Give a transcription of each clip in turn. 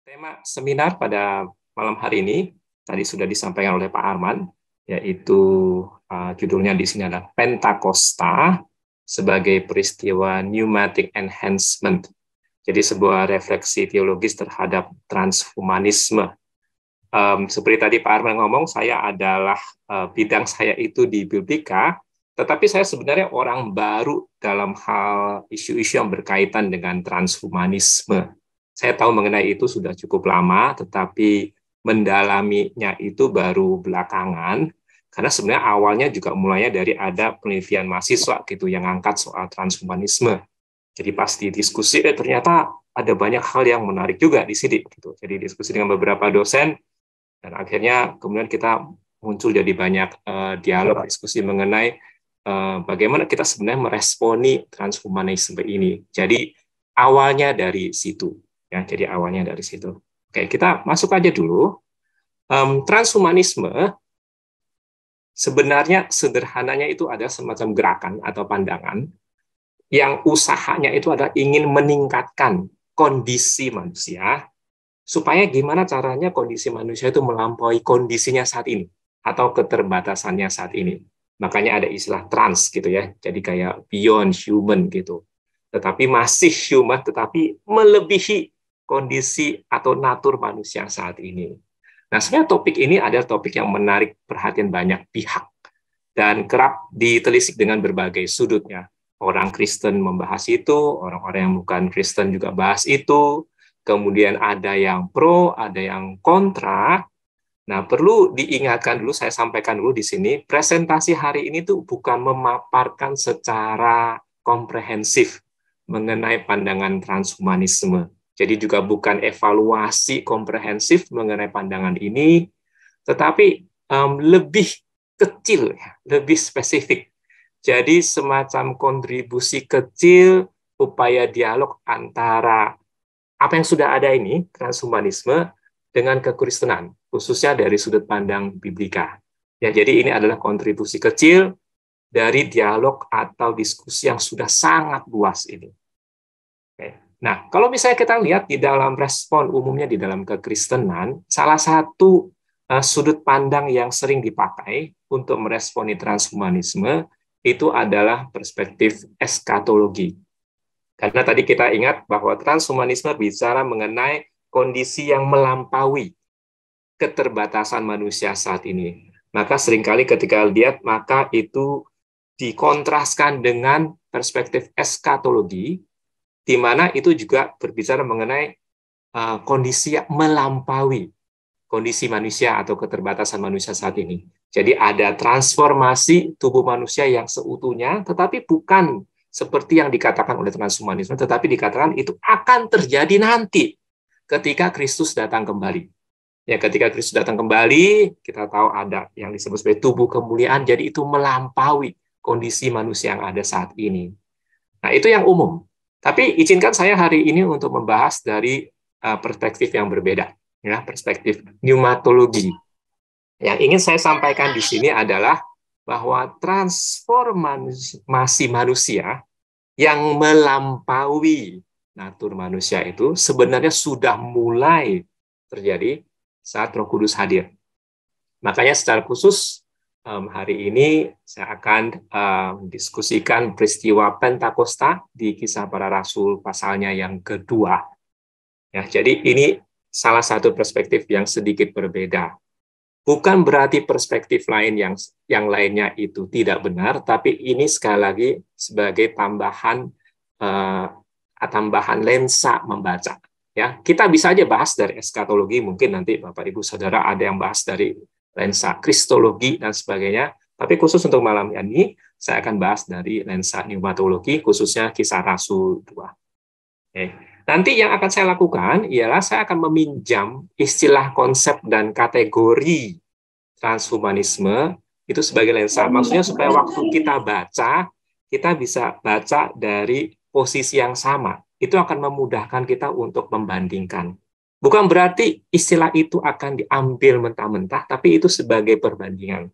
Tema seminar pada malam hari ini tadi sudah disampaikan oleh Pak Arman, yaitu judulnya di sini adalah Pentakosta sebagai peristiwa pneumatic enhancement. Jadi sebuah refleksi teologis terhadap transhumanisme. Seperti tadi Pak Arman ngomong, saya adalah bidang saya itu di Biblika, tetapi saya sebenarnya orang baru dalam hal isu-isu yang berkaitan dengan transhumanisme. Saya tahu mengenai itu sudah cukup lama, tetapi mendalaminya itu baru belakangan, karena sebenarnya awalnya juga mulainya dari ada penelitian mahasiswa gitu yang angkat soal transhumanisme. Jadi pas didiskusi, ternyata ada banyak hal yang menarik juga di sini. Gitu. Jadi diskusi dengan beberapa dosen, dan akhirnya kemudian kita muncul jadi banyak dialog, diskusi mengenai bagaimana kita sebenarnya meresponi transhumanisme ini. Jadi awalnya dari situ. Ya, jadi awalnya dari situ. Oke, kita masuk aja dulu. Transhumanisme sebenarnya sederhananya itu ada semacam gerakan atau pandangan yang usahanya itu adalah ingin meningkatkan kondisi manusia supaya gimana caranya kondisi manusia itu melampaui kondisinya saat ini atau keterbatasannya saat ini. Makanya ada istilah trans gitu ya. Jadi kayak beyond human gitu. Tetapi masih human tetapi melebihi kondisi atau natur manusia saat ini. Nah, sebenarnya topik ini adalah topik yang menarik perhatian banyak pihak dan kerap ditelisik dengan berbagai sudutnya. Orang Kristen membahas itu, orang-orang yang bukan Kristen juga bahas itu, kemudian ada yang pro, ada yang kontra. Nah, perlu diingatkan dulu, saya sampaikan dulu di sini, presentasi hari ini tuh bukan memaparkan secara komprehensif mengenai pandangan transhumanisme. Jadi juga bukan evaluasi komprehensif mengenai pandangan ini, tetapi lebih kecil, lebih spesifik. Jadi semacam kontribusi kecil, upaya dialog antara apa yang sudah ada ini, transhumanisme, dengan kekristenan, khususnya dari sudut pandang Biblika. Ya, jadi ini adalah kontribusi kecil dari dialog atau diskusi yang sudah sangat luas ini. Oke. Nah, kalau misalnya kita lihat di dalam respon umumnya di dalam kekristenan, salah satu sudut pandang yang sering dipakai untuk meresponi transhumanisme itu adalah perspektif eskatologi. Karena tadi kita ingat bahwa transhumanisme bicara mengenai kondisi yang melampaui keterbatasan manusia saat ini. Maka seringkali ketika lihat, maka itu dikontraskan dengan perspektif eskatologi, di mana itu juga berbicara mengenai kondisi yang melampaui kondisi manusia atau keterbatasan manusia saat ini. Jadi ada transformasi tubuh manusia yang seutuhnya, tetapi bukan seperti yang dikatakan oleh transhumanisme, tetapi dikatakan itu akan terjadi nanti ketika Kristus datang kembali. Ya, ketika Kristus datang kembali, kita tahu ada yang disebut sebagai tubuh kemuliaan, jadi itu melampaui kondisi manusia yang ada saat ini. Nah, itu yang umum. Tapi izinkan saya hari ini untuk membahas dari perspektif yang berbeda, ya, perspektif pneumatologi. Yang ingin saya sampaikan di sini adalah bahwa transformasi manusia yang melampaui natur manusia itu sebenarnya sudah mulai terjadi saat Roh Kudus hadir. Makanya secara khusus hari ini saya akan diskusikan peristiwa Pentakosta di Kisah Para Rasul pasalnya yang kedua. Ya, jadi ini salah satu perspektif yang sedikit berbeda. Bukan berarti perspektif lain yang lainnya itu tidak benar, tapi ini sekali lagi sebagai tambahan lensa membaca. Ya, kita bisa aja bahas dari eskatologi, mungkin nanti Bapak Ibu Saudara ada yang bahas dari lensa kristologi dan sebagainya. Tapi khusus untuk malam ini, saya akan bahas dari lensa pneumatologi, khususnya Kisah Rasul 2. Oke. Nanti yang akan saya lakukan ialah saya akan meminjam istilah, konsep, dan kategori transhumanisme itu sebagai lensa. Maksudnya supaya waktu kita baca, kita bisa baca dari posisi yang sama. Itu akan memudahkan kita untuk membandingkan. Bukan berarti istilah itu akan diambil mentah-mentah, tapi itu sebagai perbandingan.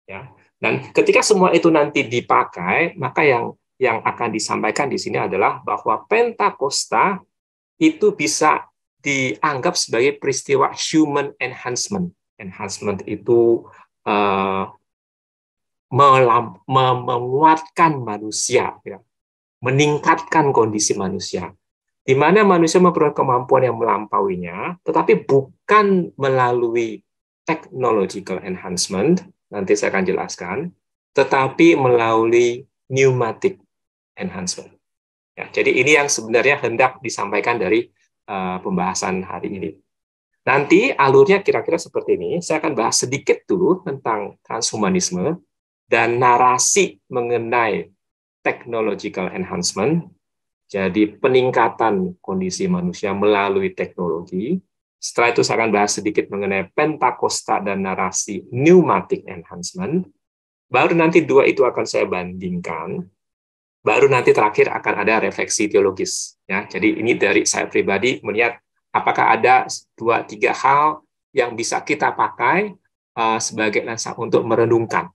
Ya. Dan ketika semua itu nanti dipakai, maka yang akan disampaikan di sini adalah bahwa Pentakosta itu bisa dianggap sebagai peristiwa human enhancement. Enhancement itu menguatkan manusia, ya, meningkatkan kondisi manusia, di mana manusia memperoleh kemampuan yang melampauinya, tetapi bukan melalui technological enhancement, nanti saya akan jelaskan, tetapi melalui pneumatic enhancement. Ya, jadi ini yang sebenarnya hendak disampaikan dari pembahasan hari ini. Nanti alurnya kira-kira seperti ini. Saya akan bahas sedikit dulu tentang transhumanisme dan narasi mengenai technological enhancement, jadi peningkatan kondisi manusia melalui teknologi. Setelah itu saya akan bahas sedikit mengenai Pentakosta dan narasi pneumatic enhancement. Baru nanti dua itu akan saya bandingkan. Baru nanti terakhir akan ada refleksi teologis. Ya, jadi ini dari saya pribadi melihat apakah ada 2-3 hal yang bisa kita pakai sebagai lensa untuk merenungkan,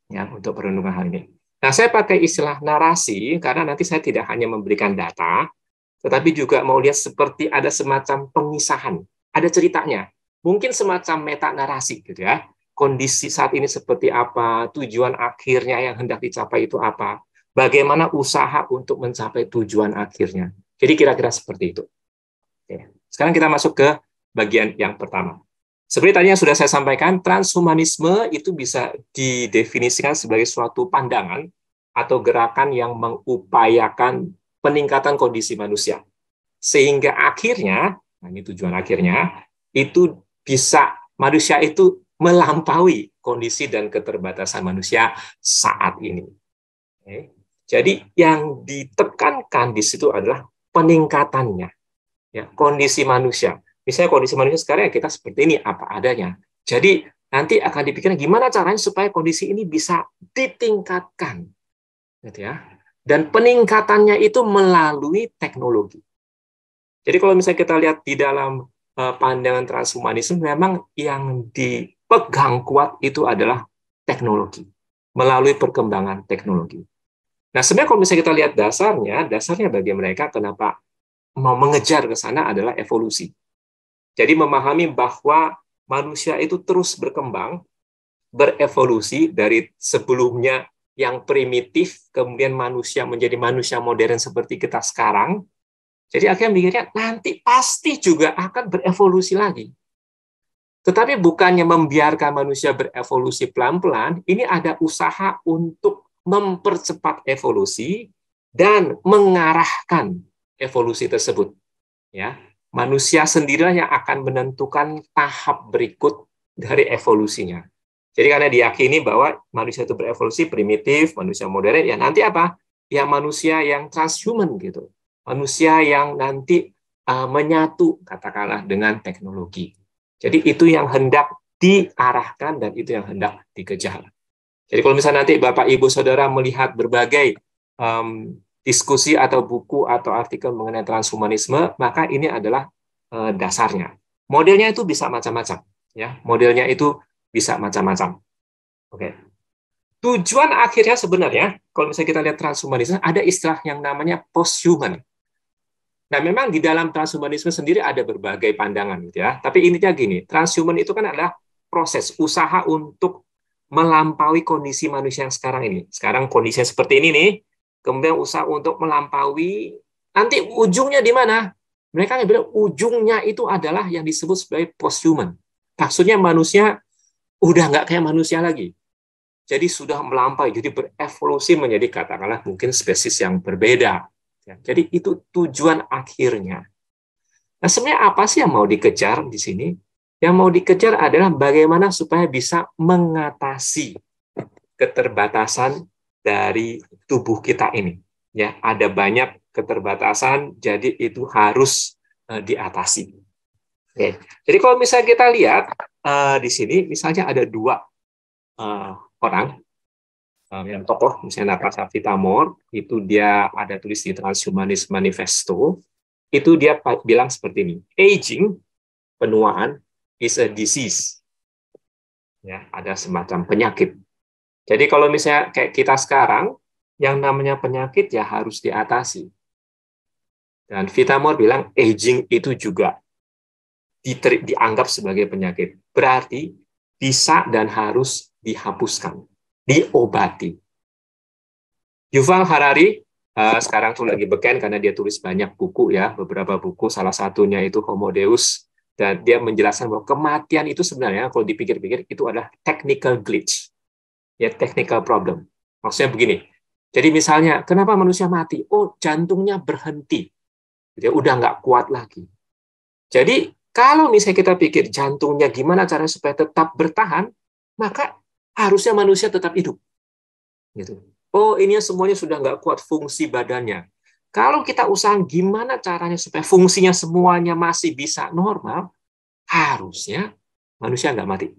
ya, untuk merenungkan hal ini. Nah, saya pakai istilah narasi karena nanti saya tidak hanya memberikan data, tetapi juga mau lihat seperti ada semacam pengisahan, ada ceritanya, mungkin semacam meta narasi, gitu ya. Kondisi saat ini seperti apa, tujuan akhirnya yang hendak dicapai itu apa, bagaimana usaha untuk mencapai tujuan akhirnya. Jadi kira-kira seperti itu. Oke. Sekarang kita masuk ke bagian yang pertama. Seperti tadi yang sudah saya sampaikan, transhumanisme itu bisa didefinisikan sebagai suatu pandangan atau gerakan yang mengupayakan peningkatan kondisi manusia. Sehingga akhirnya, nah ini tujuan akhirnya, itu bisa manusia itu melampaui kondisi dan keterbatasan manusia saat ini. Oke. Jadi yang ditekankan di situ adalah peningkatannya, ya, kondisi manusia. Misalnya kondisi manusia sekarang ya kita seperti ini, apa adanya. Jadi nanti akan dipikirkan gimana caranya supaya kondisi ini bisa ditingkatkan, gitu ya. Dan peningkatannya itu melalui teknologi. Jadi kalau misalnya kita lihat di dalam pandangan transhumanisme, memang yang dipegang kuat itu adalah teknologi, melalui perkembangan teknologi. Nah, sebenarnya kalau misalnya kita lihat dasarnya bagi mereka kenapa mau mengejar ke sana adalah evolusi. Jadi memahami bahwa manusia itu terus berkembang, berevolusi dari sebelumnya yang primitif, kemudian manusia menjadi manusia modern seperti kita sekarang. Jadi akhirnya mikirnya nanti pasti juga akan berevolusi lagi. Tetapi bukannya membiarkan manusia berevolusi pelan-pelan, ini ada usaha untuk mempercepat evolusi dan mengarahkan evolusi tersebut. Ya, manusia sendirilah yang akan menentukan tahap berikut dari evolusinya. Jadi karena diyakini bahwa manusia itu berevolusi primitif, manusia modern, ya nanti apa? Ya manusia yang transhuman gitu. Manusia yang nanti menyatu katakanlah dengan teknologi. Jadi itu yang hendak diarahkan dan itu yang hendak dikejar. Jadi kalau misalnya nanti Bapak Ibu Saudara melihat berbagai diskusi atau buku atau artikel mengenai transhumanisme, maka ini adalah dasarnya. Modelnya itu bisa macam-macam, ya. Modelnya itu bisa macam-macam. Oke. Tujuan akhirnya sebenarnya, kalau misalnya kita lihat transhumanisme, ada istilah yang namanya posthuman. Nah, memang di dalam transhumanisme sendiri ada berbagai pandangan, gitu ya. Tapi intinya gini, transhuman itu kan adalah proses usaha untuk melampaui kondisi manusia yang sekarang ini. Sekarang kondisinya seperti ini nih, kemudian usaha untuk melampaui, nanti ujungnya di mana? Mereka bilang ujungnya itu adalah yang disebut sebagai posthuman. Maksudnya manusia udah nggak kayak manusia lagi. Jadi sudah melampaui, jadi berevolusi menjadi katakanlah mungkin spesies yang berbeda. Jadi itu tujuan akhirnya. Nah, sebenarnya apa sih yang mau dikejar di sini? Yang mau dikejar adalah bagaimana supaya bisa mengatasi keterbatasan dari tubuh kita ini. Ya, ada banyak keterbatasan, jadi itu harus diatasi. Oke. Jadi kalau misalnya kita lihat di sini, misalnya ada dua orang yang tokoh, misalnya Natasha Vita-More, itu dia ada tulis di Transhumanist Manifesto, itu dia bilang seperti ini, aging, penuaan, is a disease. Ya, ada semacam penyakit. Jadi kalau misalnya kayak kita sekarang, yang namanya penyakit ya harus diatasi. Dan Vita-More bilang aging itu juga dianggap sebagai penyakit. Berarti bisa dan harus dihapuskan, diobati. Yuval Harari sekarang tuh lagi beken karena dia tulis banyak buku ya, beberapa buku, salah satunya itu Homo Deus, dan dia menjelaskan bahwa kematian itu sebenarnya kalau dipikir-pikir itu adalah technical glitch, ya technical problem. Maksudnya begini, jadi misalnya kenapa manusia mati? Oh, jantungnya berhenti, dia udah nggak kuat lagi. Jadi kalau misalnya kita pikir jantungnya gimana caranya supaya tetap bertahan, maka harusnya manusia tetap hidup. Gitu. Oh, ini semuanya sudah nggak kuat fungsi badannya. Kalau kita usaha gimana caranya supaya fungsinya semuanya masih bisa normal, harusnya manusia nggak mati.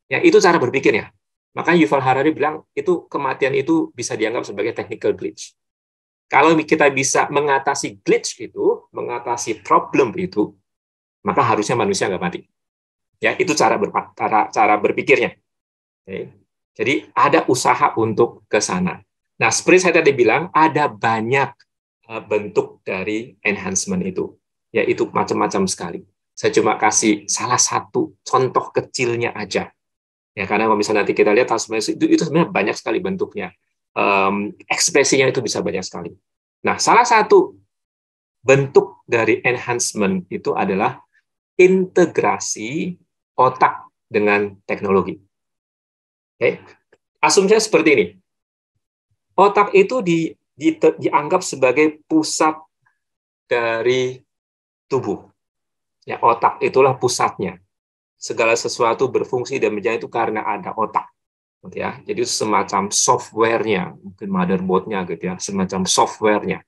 Ya, itu cara berpikirnya. Makanya Yuval Harari bilang itu kematian itu bisa dianggap sebagai technical glitch. Kalau kita bisa mengatasi glitch itu, mengatasi problem itu, maka harusnya manusia nggak mati. Ya, itu cara berpikirnya. Oke. Jadi ada usaha untuk ke sana. Nah, seperti saya tadi bilang, ada banyak bentuk dari enhancement itu, yaitu macam-macam sekali. Saya cuma kasih salah satu contoh kecilnya aja. Ya, karena kalau misalnya nanti kita lihat itu sebenarnya banyak sekali bentuknya. Ekspresinya itu bisa banyak sekali. Nah, salah satu bentuk dari enhancement itu adalah integrasi otak dengan teknologi. Oke. Asumsinya seperti ini. Otak itu dianggap sebagai pusat dari tubuh. Ya, otak itulah pusatnya. Segala sesuatu berfungsi dan menjadi itu karena ada otak. Gitu ya. Jadi semacam software-nya, mungkin motherboard-nya gitu ya, semacam software-nya.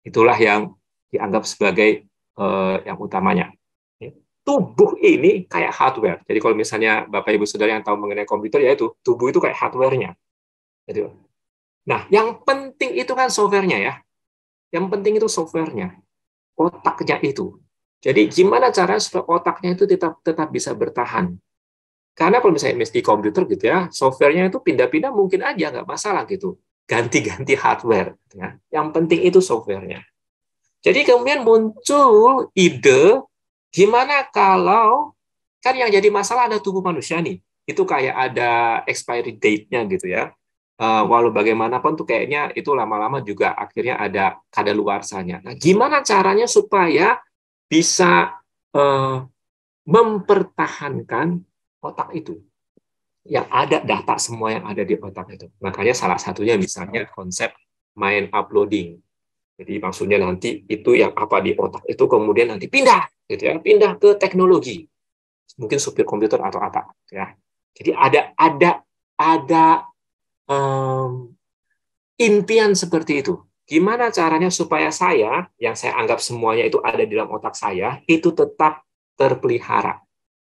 Itulah yang dianggap sebagai yang utamanya. Tubuh ini kayak hardware. Jadi kalau misalnya Bapak Ibu Saudara yang tahu mengenai komputer, yaitu tubuh itu kayak hardware-nya. Gitu. Nah, yang penting itu kan software-nya ya. Yang penting itu software-nya, otaknya itu. Jadi gimana cara supaya otaknya itu tetap bisa bertahan? Karena kalau misalnya di komputer gitu ya, software-nya itu pindah-pindah mungkin aja nggak masalah gitu. Ganti-ganti hardware. Ya. Yang penting itu software-nya. Jadi kemudian muncul ide, gimana kalau, kan yang jadi masalah ada tubuh manusia nih. Itu kayak ada expiry date-nya gitu ya. Walau bagaimanapun tuh kayaknya itu lama-lama juga akhirnya ada kadaluarsanya. Nah, gimana caranya supaya bisa mempertahankan otak itu? Yang ada data semua yang ada di otak itu. Makanya salah satunya misalnya konsep mind uploading. Jadi maksudnya nanti itu yang apa di otak itu kemudian nanti pindah, gitu ya, pindah ke teknologi, mungkin supir komputer atau apa, ya. Jadi ada impian seperti itu. Gimana caranya supaya saya, yang saya anggap semuanya itu ada di dalam otak saya, itu tetap terpelihara,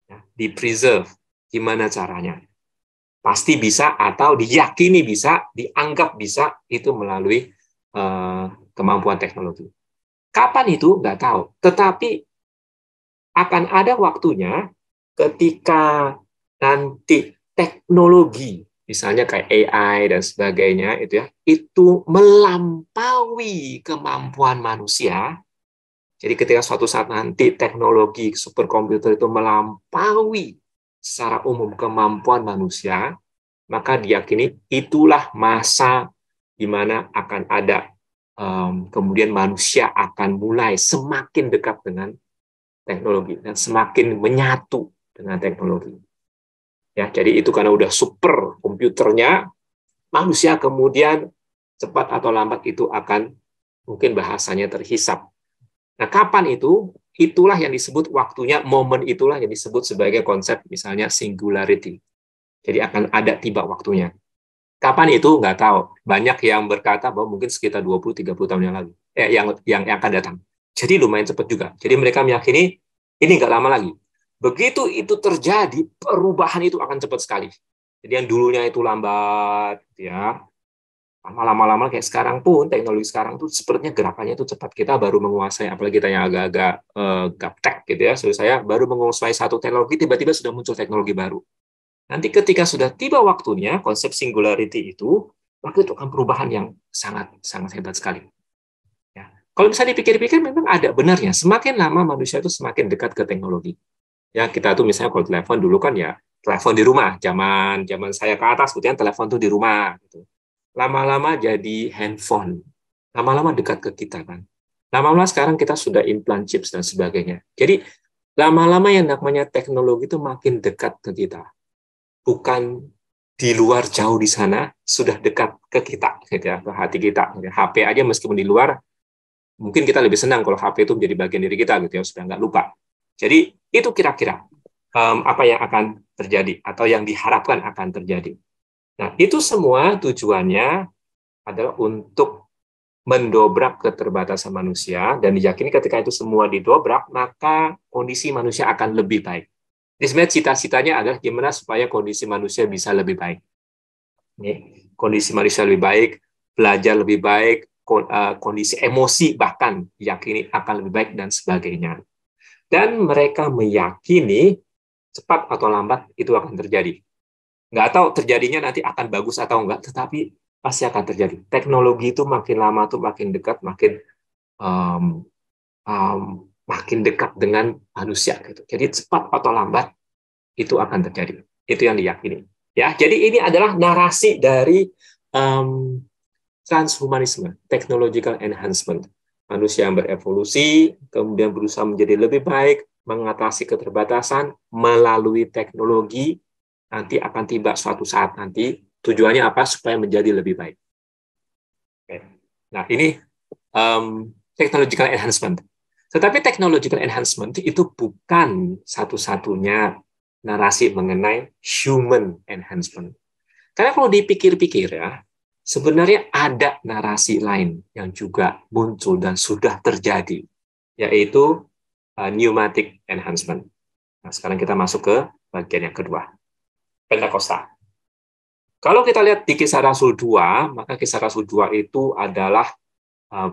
ya, di-preserve. Gimana caranya? Pasti bisa atau diyakini bisa, dianggap bisa, itu melalui kemampuan teknologi. Kapan itu? Nggak tahu. Tetapi akan ada waktunya ketika nanti teknologi, misalnya kayak AI dan sebagainya, itu melampaui kemampuan manusia. Jadi ketika suatu saat nanti teknologi superkomputer itu melampaui secara umum kemampuan manusia, maka diyakini itulah masa di mana akan ada kemudian manusia akan mulai semakin dekat dengan teknologi dan semakin menyatu dengan teknologi. Ya, jadi itu karena udah super komputernya, manusia kemudian cepat atau lambat itu akan mungkin bahasanya terhisap. Nah, kapan itu? Itulah yang disebut waktunya, momen itulah yang disebut sebagai konsep misalnya singularity. Jadi akan ada tiba waktunya. Kapan itu? Nggak tahu. Banyak yang berkata bahwa mungkin sekitar 20-30 tahun yang lalu. Yang akan datang. Jadi lumayan cepat juga. Jadi mereka meyakini ini nggak lama lagi. Begitu itu terjadi, perubahan itu akan cepat sekali. Jadi yang dulunya itu lambat, ya, lama-lama kayak sekarang pun, teknologi sekarang tuh sepertinya gerakannya itu cepat. Kita baru menguasai, apalagi kita yang agak-agak gaptek gitu ya, saya baru menguasai satu teknologi, tiba-tiba sudah muncul teknologi baru. Nanti ketika sudah tiba waktunya, konsep singularity itu, maka itu akan perubahan yang sangat sangat hebat sekali. Ya. Kalau misalnya dipikir-pikir, memang ada benarnya. Semakin lama manusia itu semakin dekat ke teknologi. Ya, kita tuh misalnya kalau telepon dulu kan ya telepon di rumah, zaman zaman saya ke atas, kemudian telepon tuh di rumah. Gitu. Lama-lama jadi handphone, lama-lama dekat ke kita kan. Lama-lama sekarang kita sudah implant chips dan sebagainya. Jadi lama-lama yang namanya teknologi itu makin dekat ke kita, bukan di luar jauh di sana, sudah dekat ke kita, gitu ya, ke hati kita. HP aja meskipun di luar, mungkin kita lebih senang kalau HP itu menjadi bagian diri kita, gitu ya, sudah nggak lupa. Jadi itu kira-kira apa yang akan terjadi atau yang diharapkan akan terjadi. Nah, itu semua tujuannya adalah untuk mendobrak keterbatasan manusia dan diyakini ketika itu semua didobrak, maka kondisi manusia akan lebih baik. Jadi sebenarnya cita-citanya adalah gimana supaya kondisi manusia bisa lebih baik. Kondisi manusia lebih baik, belajar lebih baik, kondisi emosi bahkan diyakini akan lebih baik dan sebagainya. Dan mereka meyakini cepat atau lambat itu akan terjadi. Nggak tahu terjadinya nanti akan bagus atau enggak, tetapi pasti akan terjadi. Teknologi itu makin lama tuh makin dekat, um, makin dekat dengan manusia. Gitu. Jadi cepat atau lambat itu akan terjadi. Itu yang diyakini. Ya, jadi ini adalah narasi dari um, transhumanisme, technological enhancement. Manusia yang berevolusi, kemudian berusaha menjadi lebih baik, mengatasi keterbatasan melalui teknologi, nanti akan tiba suatu saat nanti. Tujuannya apa? Supaya menjadi lebih baik. Oke. Nah, ini technological enhancement. Tetapi technological enhancement itu bukan satu-satunya narasi mengenai human enhancement. Karena kalau dipikir-pikir ya, sebenarnya ada narasi lain yang juga muncul dan sudah terjadi, yaitu pneumatic enhancement. Nah, sekarang kita masuk ke bagian yang kedua, Pentakosta. Kalau kita lihat di Kisah Rasul 2, maka Kisah Rasul 2 itu adalah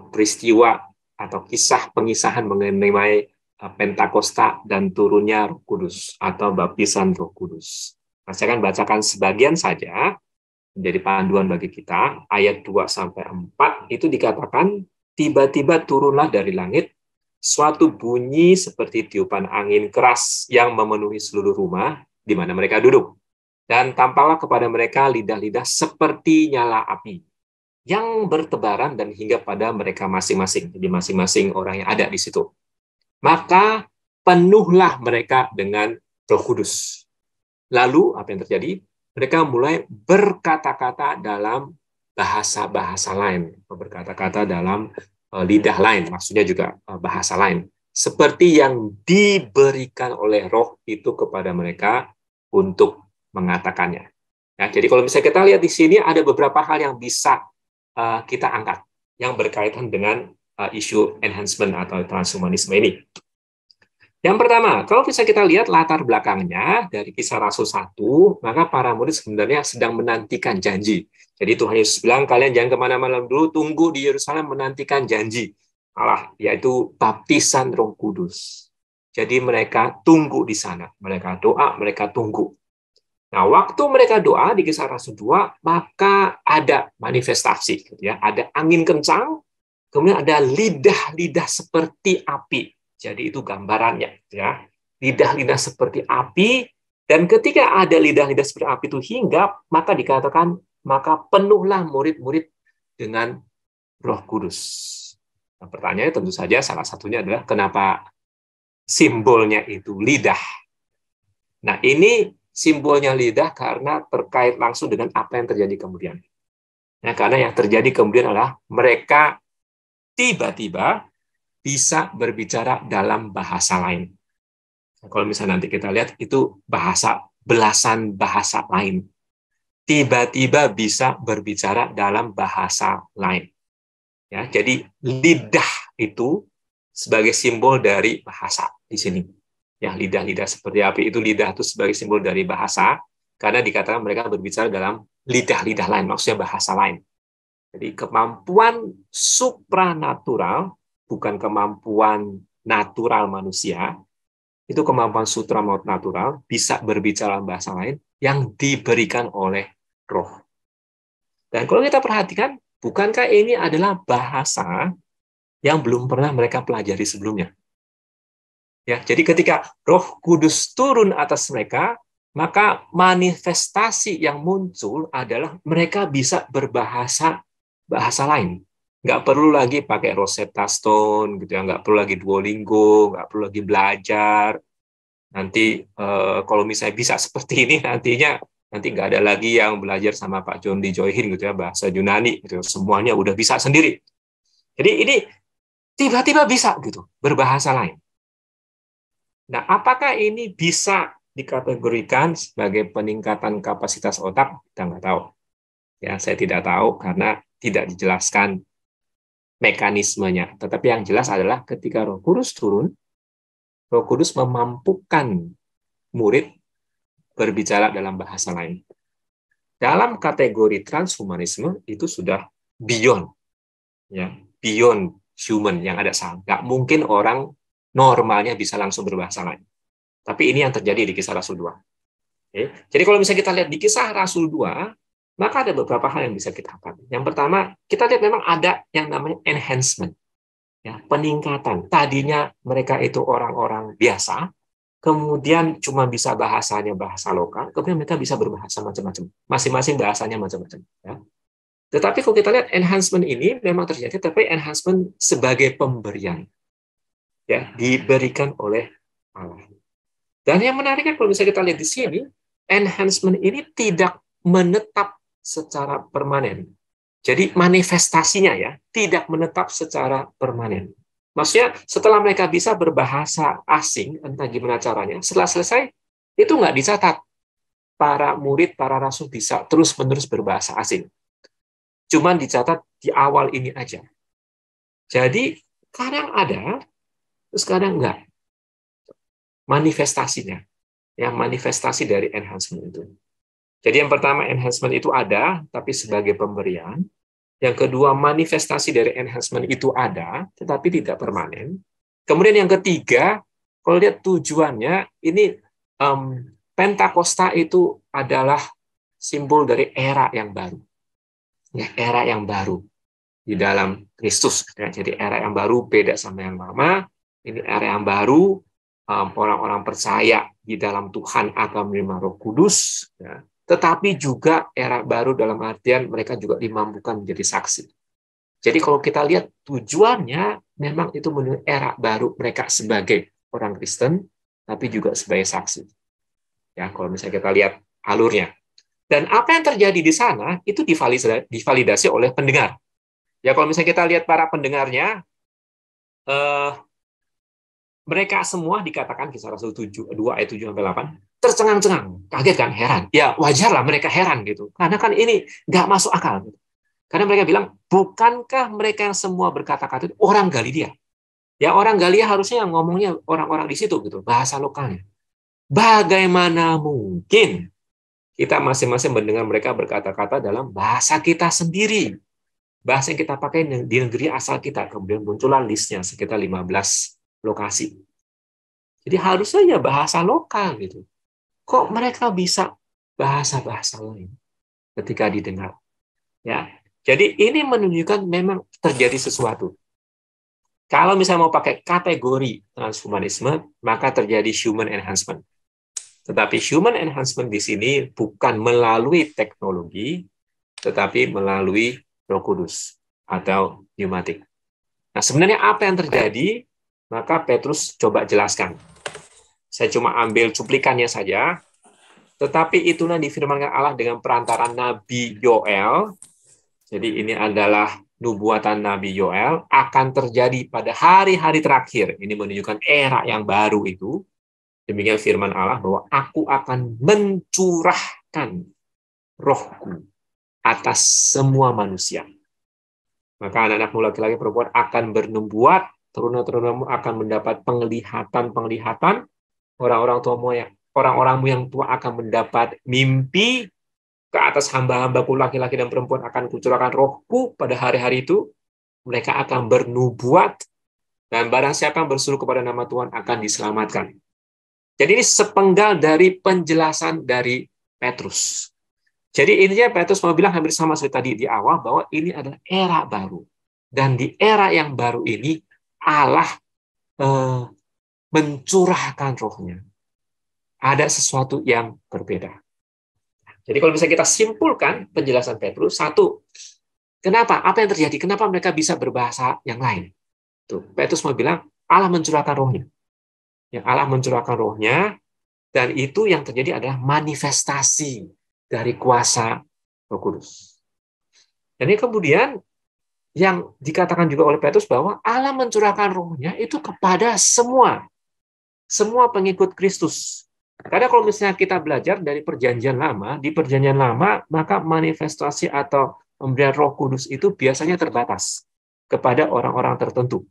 peristiwa atau kisah pengisahan mengenai Pentakosta dan turunnya Roh Kudus atau baptisan Roh Kudus. Nah, saya akan bacakan sebagian saja menjadi panduan bagi kita. Ayat 2 sampai 4 itu dikatakan tiba-tiba turunlah dari langit suatu bunyi seperti tiupan angin keras yang memenuhi seluruh rumah di mana mereka duduk. Dan tampaklah kepada mereka lidah-lidah seperti nyala api yang bertebaran dan hingga pada mereka masing-masing. Jadi masing-masing orang yang ada di situ. Maka penuhlah mereka dengan Roh Kudus. Lalu apa yang terjadi? Mereka mulai berkata-kata dalam bahasa-bahasa lain, berkata-kata dalam lidah lain, maksudnya juga bahasa lain. Seperti yang diberikan oleh Roh itu kepada mereka untuk mengatakannya. Ya, jadi kalau misalnya kita lihat di sini ada beberapa hal yang bisa kita angkat yang berkaitan dengan isu enhancement atau transhumanisme ini. Yang pertama, kalau bisa kita lihat latar belakangnya dari Kisah Rasul 1, maka para murid sebenarnya sedang menantikan janji. Jadi Tuhan Yesus bilang, kalian jangan kemana-mana dulu, tunggu di Yerusalem menantikan janji Allah, yaitu baptisan Roh Kudus. Jadi mereka tunggu di sana. Mereka doa, mereka tunggu. Nah, waktu mereka doa di Kisah Rasul 2, maka ada manifestasi. Gitu ya. Ada angin kencang, kemudian ada lidah-lidah seperti api. Jadi itu gambarannya, ya. Lidah-lidah seperti api, dan ketika ada lidah-lidah seperti api itu hinggap, maka dikatakan, maka penuhlah murid-murid dengan Roh Kudus. Nah, pertanyaannya tentu saja salah satunya adalah kenapa simbolnya itu lidah. Nah, ini simbolnya lidah karena terkait langsung dengan apa yang terjadi kemudian. Nah, karena yang terjadi kemudian adalah mereka tiba-tiba bisa berbicara dalam bahasa lain. Kalau misalnya nanti kita lihat, itu bahasa, belasan bahasa lain. Tiba-tiba bisa berbicara dalam bahasa lain. Ya, jadi lidah itu sebagai simbol dari bahasa di sini. Ya, lidah-lidah seperti api itu, lidah itu sebagai simbol dari bahasa, karena dikatakan mereka berbicara dalam lidah-lidah lain, maksudnya bahasa lain. Jadi kemampuan supranatural, bukan kemampuan natural manusia, itu kemampuan supranatural bisa berbicara bahasa lain yang diberikan oleh Roh. Dan kalau kita perhatikan, bukankah ini adalah bahasa yang belum pernah mereka pelajari sebelumnya? Ya, jadi ketika Roh Kudus turun atas mereka, maka manifestasi yang muncul adalah mereka bisa berbahasa lain. Nggak perlu lagi pakai Rosetta Stone, gitu ya. Nggak perlu lagi Duolingo, nggak perlu lagi belajar. Nanti kalau misalnya bisa seperti ini, nanti nggak ada lagi yang belajar sama Pak John Lee Joy-hin gitu ya, bahasa Yunani, gitu. Semuanya udah bisa sendiri. Jadi ini tiba-tiba bisa gitu berbahasa lain. Nah, apakah ini bisa dikategorikan sebagai peningkatan kapasitas otak? Kita nggak tahu. Ya, saya tidak tahu karena tidak dijelaskan mekanismenya. Tetapi yang jelas adalah ketika Roh Kudus turun, Roh Kudus memampukan murid berbicara dalam bahasa lain. Dalam kategori transhumanisme itu sudah beyond, ya, beyond human yang ada salah. Nggak mungkin orang normalnya bisa langsung berbahasa lain. Tapi ini yang terjadi di Kisah Rasul 2. Oke. Jadi kalau misalnya kita lihat di Kisah Rasul 2, maka ada beberapa hal yang bisa kita amati. Yang pertama, kita lihat memang ada yang namanya enhancement, ya, peningkatan. Tadinya mereka itu orang-orang biasa, kemudian cuma bisa bahasanya bahasa lokal, kemudian mereka bisa berbahasa macam-macam. Masing-masing bahasanya macam-macam. Ya. Tetapi kalau kita lihat enhancement ini memang terjadi, tapi enhancement sebagai pemberian, ya, diberikan oleh Allah. Dan yang menariknya kalau misalnya kita lihat di sini, enhancement ini tidak menetap secara permanen. Jadi manifestasinya ya tidak menetap secara permanen. Maksudnya setelah mereka bisa berbahasa asing, entah gimana caranya, setelah selesai itu nggak dicatat para murid, para rasul bisa terus-menerus berbahasa asing. Cuman dicatat di awal ini aja. Jadi kadang ada, terus kadang enggak. Manifestasinya, ya, manifestasi dari enhancement itu. Jadi yang pertama, enhancement itu ada, tapi sebagai pemberian. Yang kedua, manifestasi dari enhancement itu ada, tetapi tidak permanen. Kemudian yang ketiga, kalau lihat tujuannya, ini Pentakosta itu adalah simbol dari era yang baru. Ya, era yang baru di dalam Kristus. Ya, jadi era yang baru beda sama yang lama. Ini era yang baru, orang-orang percaya di dalam Tuhan akan menerima Roh Kudus, ya. Tetapi juga era baru dalam artian mereka juga dimampukan menjadi saksi. Jadi kalau kita lihat tujuannya memang itu menuju era baru mereka sebagai orang Kristen, tapi juga sebagai saksi. Ya, kalau misalnya kita lihat alurnya. Dan apa yang terjadi di sana itu divalidasi oleh pendengar. Ya, kalau misalnya kita lihat para pendengarnya, mereka semua dikatakan Kisah Rasul 2 ayat 7-8 tercengang-cengang, kaget kan, heran. Ya wajarlah mereka heran gitu, karena kan ini nggak masuk akal. Karena mereka bilang, bukankah mereka yang semua berkata-kata itu orang Galilea? Ya orang Galilea harusnya yang ngomongnya orang-orang di situ gitu, bahasa lokalnya. Bagaimana mungkin kita masing-masing mendengar mereka berkata-kata dalam bahasa kita sendiri, bahasa yang kita pakai di negeri asal kita. Kemudian muncullah listnya sekitar 15 lokasi. Jadi harusnya ya bahasa lokal gitu. Kok mereka bisa bahasa-bahasa lain ketika didengar? Ya. Jadi ini menunjukkan memang terjadi sesuatu. Kalau misalnya mau pakai kategori transhumanisme, maka terjadi human enhancement. Tetapi human enhancement di sini bukan melalui teknologi, tetapi melalui Roh Kudus atau pneumatik. Nah, sebenarnya apa yang terjadi? Maka Petrus coba jelaskan. Saya cuma ambil cuplikannya saja. Tetapi itulah difirmankan Allah dengan perantaran Nabi Yoel. Jadi ini adalah nubuatan Nabi Yoel akan terjadi pada hari-hari terakhir. Ini menunjukkan era yang baru itu. Demikian firman Allah bahwa aku akan mencurahkan rohku atas semua manusia. Maka anak-anakmu laki-laki perempuan akan bernubuat, teruna-terunamu akan mendapat penglihatan-penglihatan, orang-orangmu yang tua akan mendapat mimpi, ke atas hamba-hambaku laki-laki dan perempuan akan kucurahkan rohku pada hari-hari itu, mereka akan bernubuat, dan barang siapa yang berseru kepada nama Tuhan akan diselamatkan. Jadi ini sepenggal dari penjelasan dari Petrus. Jadi intinya Petrus mau bilang hampir sama seperti tadi di awal, bahwa ini adalah era baru. Dan di era yang baru ini, Allah mencurahkan rohnya. Ada sesuatu yang berbeda. Jadi kalau bisa kita simpulkan penjelasan Petrus, satu, kenapa? Apa yang terjadi? Kenapa mereka bisa berbahasa yang lain? Tuh, Petrus mau bilang, Allah mencurahkan rohnya. Ya, Allah mencurahkan rohnya, dan itu yang terjadi adalah manifestasi dari kuasa Roh Kudus. Dan ini kemudian yang dikatakan juga oleh Petrus bahwa Allah mencurahkan rohnya itu kepada semua pengikut Kristus. Karena kalau misalnya kita belajar dari perjanjian lama, di perjanjian lama, maka manifestasi atau pemberian Roh Kudus itu biasanya terbatas kepada orang-orang tertentu.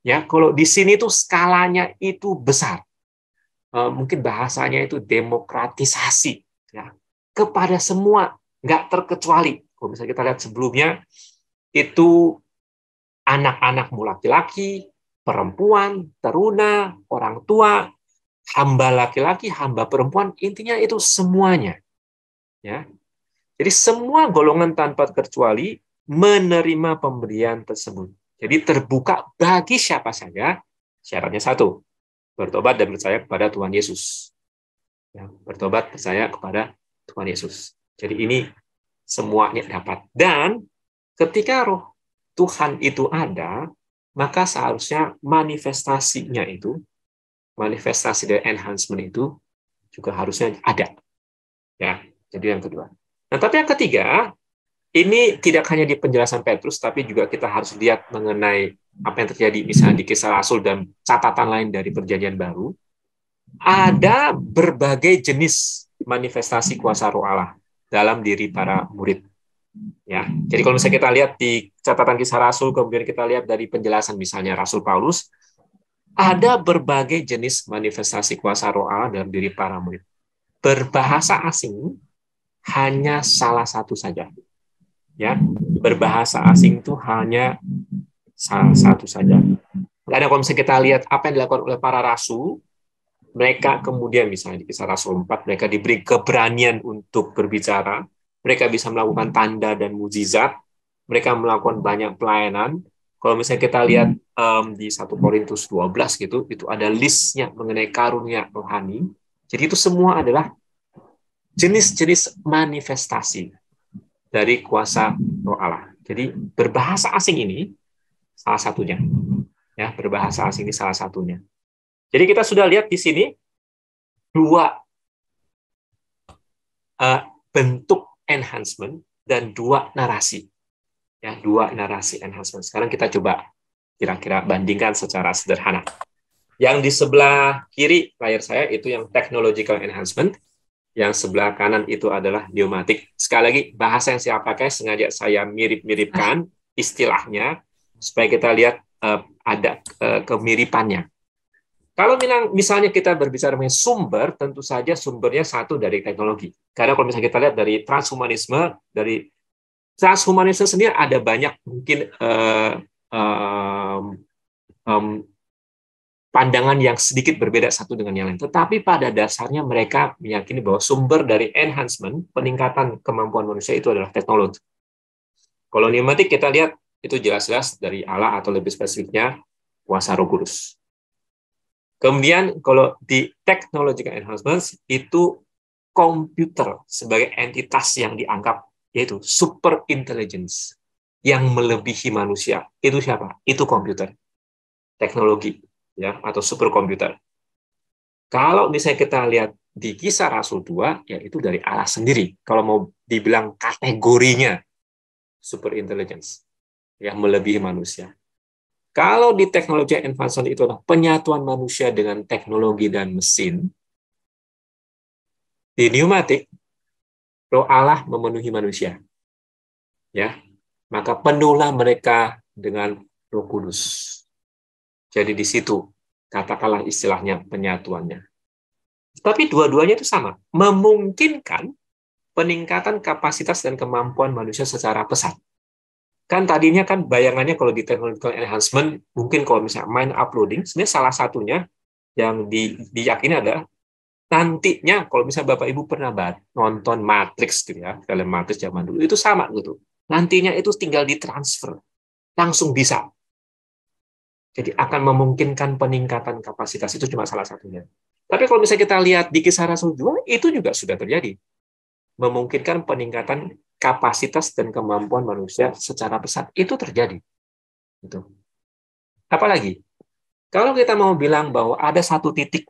Ya, kalau di sini tuh skalanya itu besar. Mungkin bahasanya itu demokratisasi, ya, kepada semua, nggak terkecuali. Kalau misalnya kita lihat sebelumnya, itu anak-anakmu laki-laki, perempuan, teruna, orang tua, hamba laki-laki, hamba perempuan, intinya itu semuanya. Ya. Jadi semua golongan tanpa terkecuali menerima pemberian tersebut. Jadi terbuka bagi siapa saja, syaratnya satu, bertobat dan percaya kepada Tuhan Yesus. Ya, bertobat, percaya kepada Tuhan Yesus. Jadi ini semuanya dapat. Dan ketika roh Tuhan itu ada, maka seharusnya manifestasinya itu, manifestasi dari enhancement itu juga harusnya ada. Ya, jadi yang kedua. Nah, tapi yang ketiga, ini tidak hanya di penjelasan Petrus, tapi juga kita harus lihat mengenai apa yang terjadi misalnya di Kisah Rasul dan catatan lain dari Perjanjian Baru. Ada berbagai jenis manifestasi kuasa Roh Allah dalam diri para murid. Ya, jadi kalau misalnya kita lihat di catatan Kisah Rasul, kemudian kita lihat dari penjelasan misalnya Rasul Paulus, ada berbagai jenis manifestasi kuasa Roh Allah dalam diri para murid. Berbahasa asing hanya salah satu saja. Ya, berbahasa asing itu hanya salah satu saja. Karena kalau misalnya kita lihat apa yang dilakukan oleh para rasul, mereka kemudian misalnya di Kisah Rasul 4, mereka diberi keberanian untuk berbicara, mereka bisa melakukan tanda dan mukjizat, mereka melakukan banyak pelayanan. Kalau misalnya kita lihat di 1 Korintus 12 gitu, itu ada listnya mengenai karunia rohani. Jadi itu semua adalah jenis-jenis manifestasi dari kuasa Roh Allah. Jadi berbahasa asing ini salah satunya. Ya, berbahasa asing ini salah satunya. Jadi kita sudah lihat di sini dua bentuk enhancement dan dua narasi. Ya, dua narasi enhancement. Sekarang kita coba kira-kira bandingkan secara sederhana. Yang di sebelah kiri layar saya itu yang technological enhancement, yang sebelah kanan itu adalah pneumatik. Sekali lagi, bahasa yang saya pakai sengaja saya mirip-miripkan istilahnya supaya kita lihat ada kemiripannya. Kalau misalnya kita berbicara mengenai sumber, tentu saja sumbernya satu dari teknologi. Karena kalau misalnya kita lihat dari transhumanisme sendiri ada banyak mungkin pandangan yang sedikit berbeda satu dengan yang lain. Tetapi pada dasarnya mereka meyakini bahwa sumber dari enhancement, peningkatan kemampuan manusia itu adalah teknologi. Kalau pneumatik kita lihat itu jelas-jelas dari Allah atau lebih spesifiknya kuasa Roh Kudus. Kemudian kalau di technological enhancement itu komputer sebagai entitas yang dianggap yaitu super intelligence yang melebihi manusia. Itu siapa? Itu komputer. Teknologi ya atau superkomputer. Kalau misalnya kita lihat di Kisah Rasul 2, ya itu dari Allah sendiri. Kalau mau dibilang kategorinya super intelligence yang melebihi manusia. Kalau di teknologi advancement itu adalah penyatuan manusia dengan teknologi dan mesin, di pneumatik Roh Allah memenuhi manusia. Ya, maka penuhlah mereka dengan Roh Kudus. Jadi di situ katakanlah istilahnya penyatuannya. Tapi dua-duanya itu sama, memungkinkan peningkatan kapasitas dan kemampuan manusia secara pesat. Kan tadinya kan bayangannya kalau di technological enhancement, mungkin kalau misalnya mind uploading, sebenarnya salah satunya yang diyakini adalah nantinya kalau misalnya Bapak Ibu pernah nonton Matrix gitu ya, film Matrix zaman dulu, itu sama gitu. Nantinya itu tinggal ditransfer, langsung bisa. Jadi akan memungkinkan peningkatan kapasitas, itu cuma salah satunya. Tapi kalau misalnya kita lihat di Kisah Rasul 2, itu juga sudah terjadi. Memungkinkan peningkatan kapasitas dan kemampuan manusia secara pesat. Itu terjadi. Gitu. Apalagi, kalau kita mau bilang bahwa ada satu titik,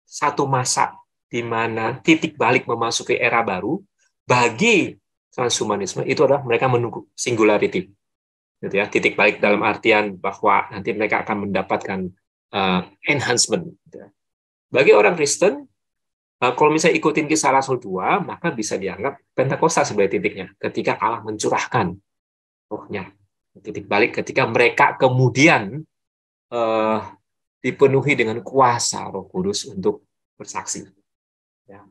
satu masa, di mana titik balik memasuki era baru, bagi transhumanisme, itu adalah mereka menunggu singularity. Gitu ya, titik balik dalam artian bahwa nanti mereka akan mendapatkan enhancement. Gitu ya. Bagi orang Kristen, kalau misalnya ikutin Kisah Rasul 2, maka bisa dianggap Pentakosta sebagai titiknya, ketika Allah mencurahkan rohnya. Titik balik ketika mereka kemudian dipenuhi dengan kuasa Roh Kudus untuk bersaksi. Ya.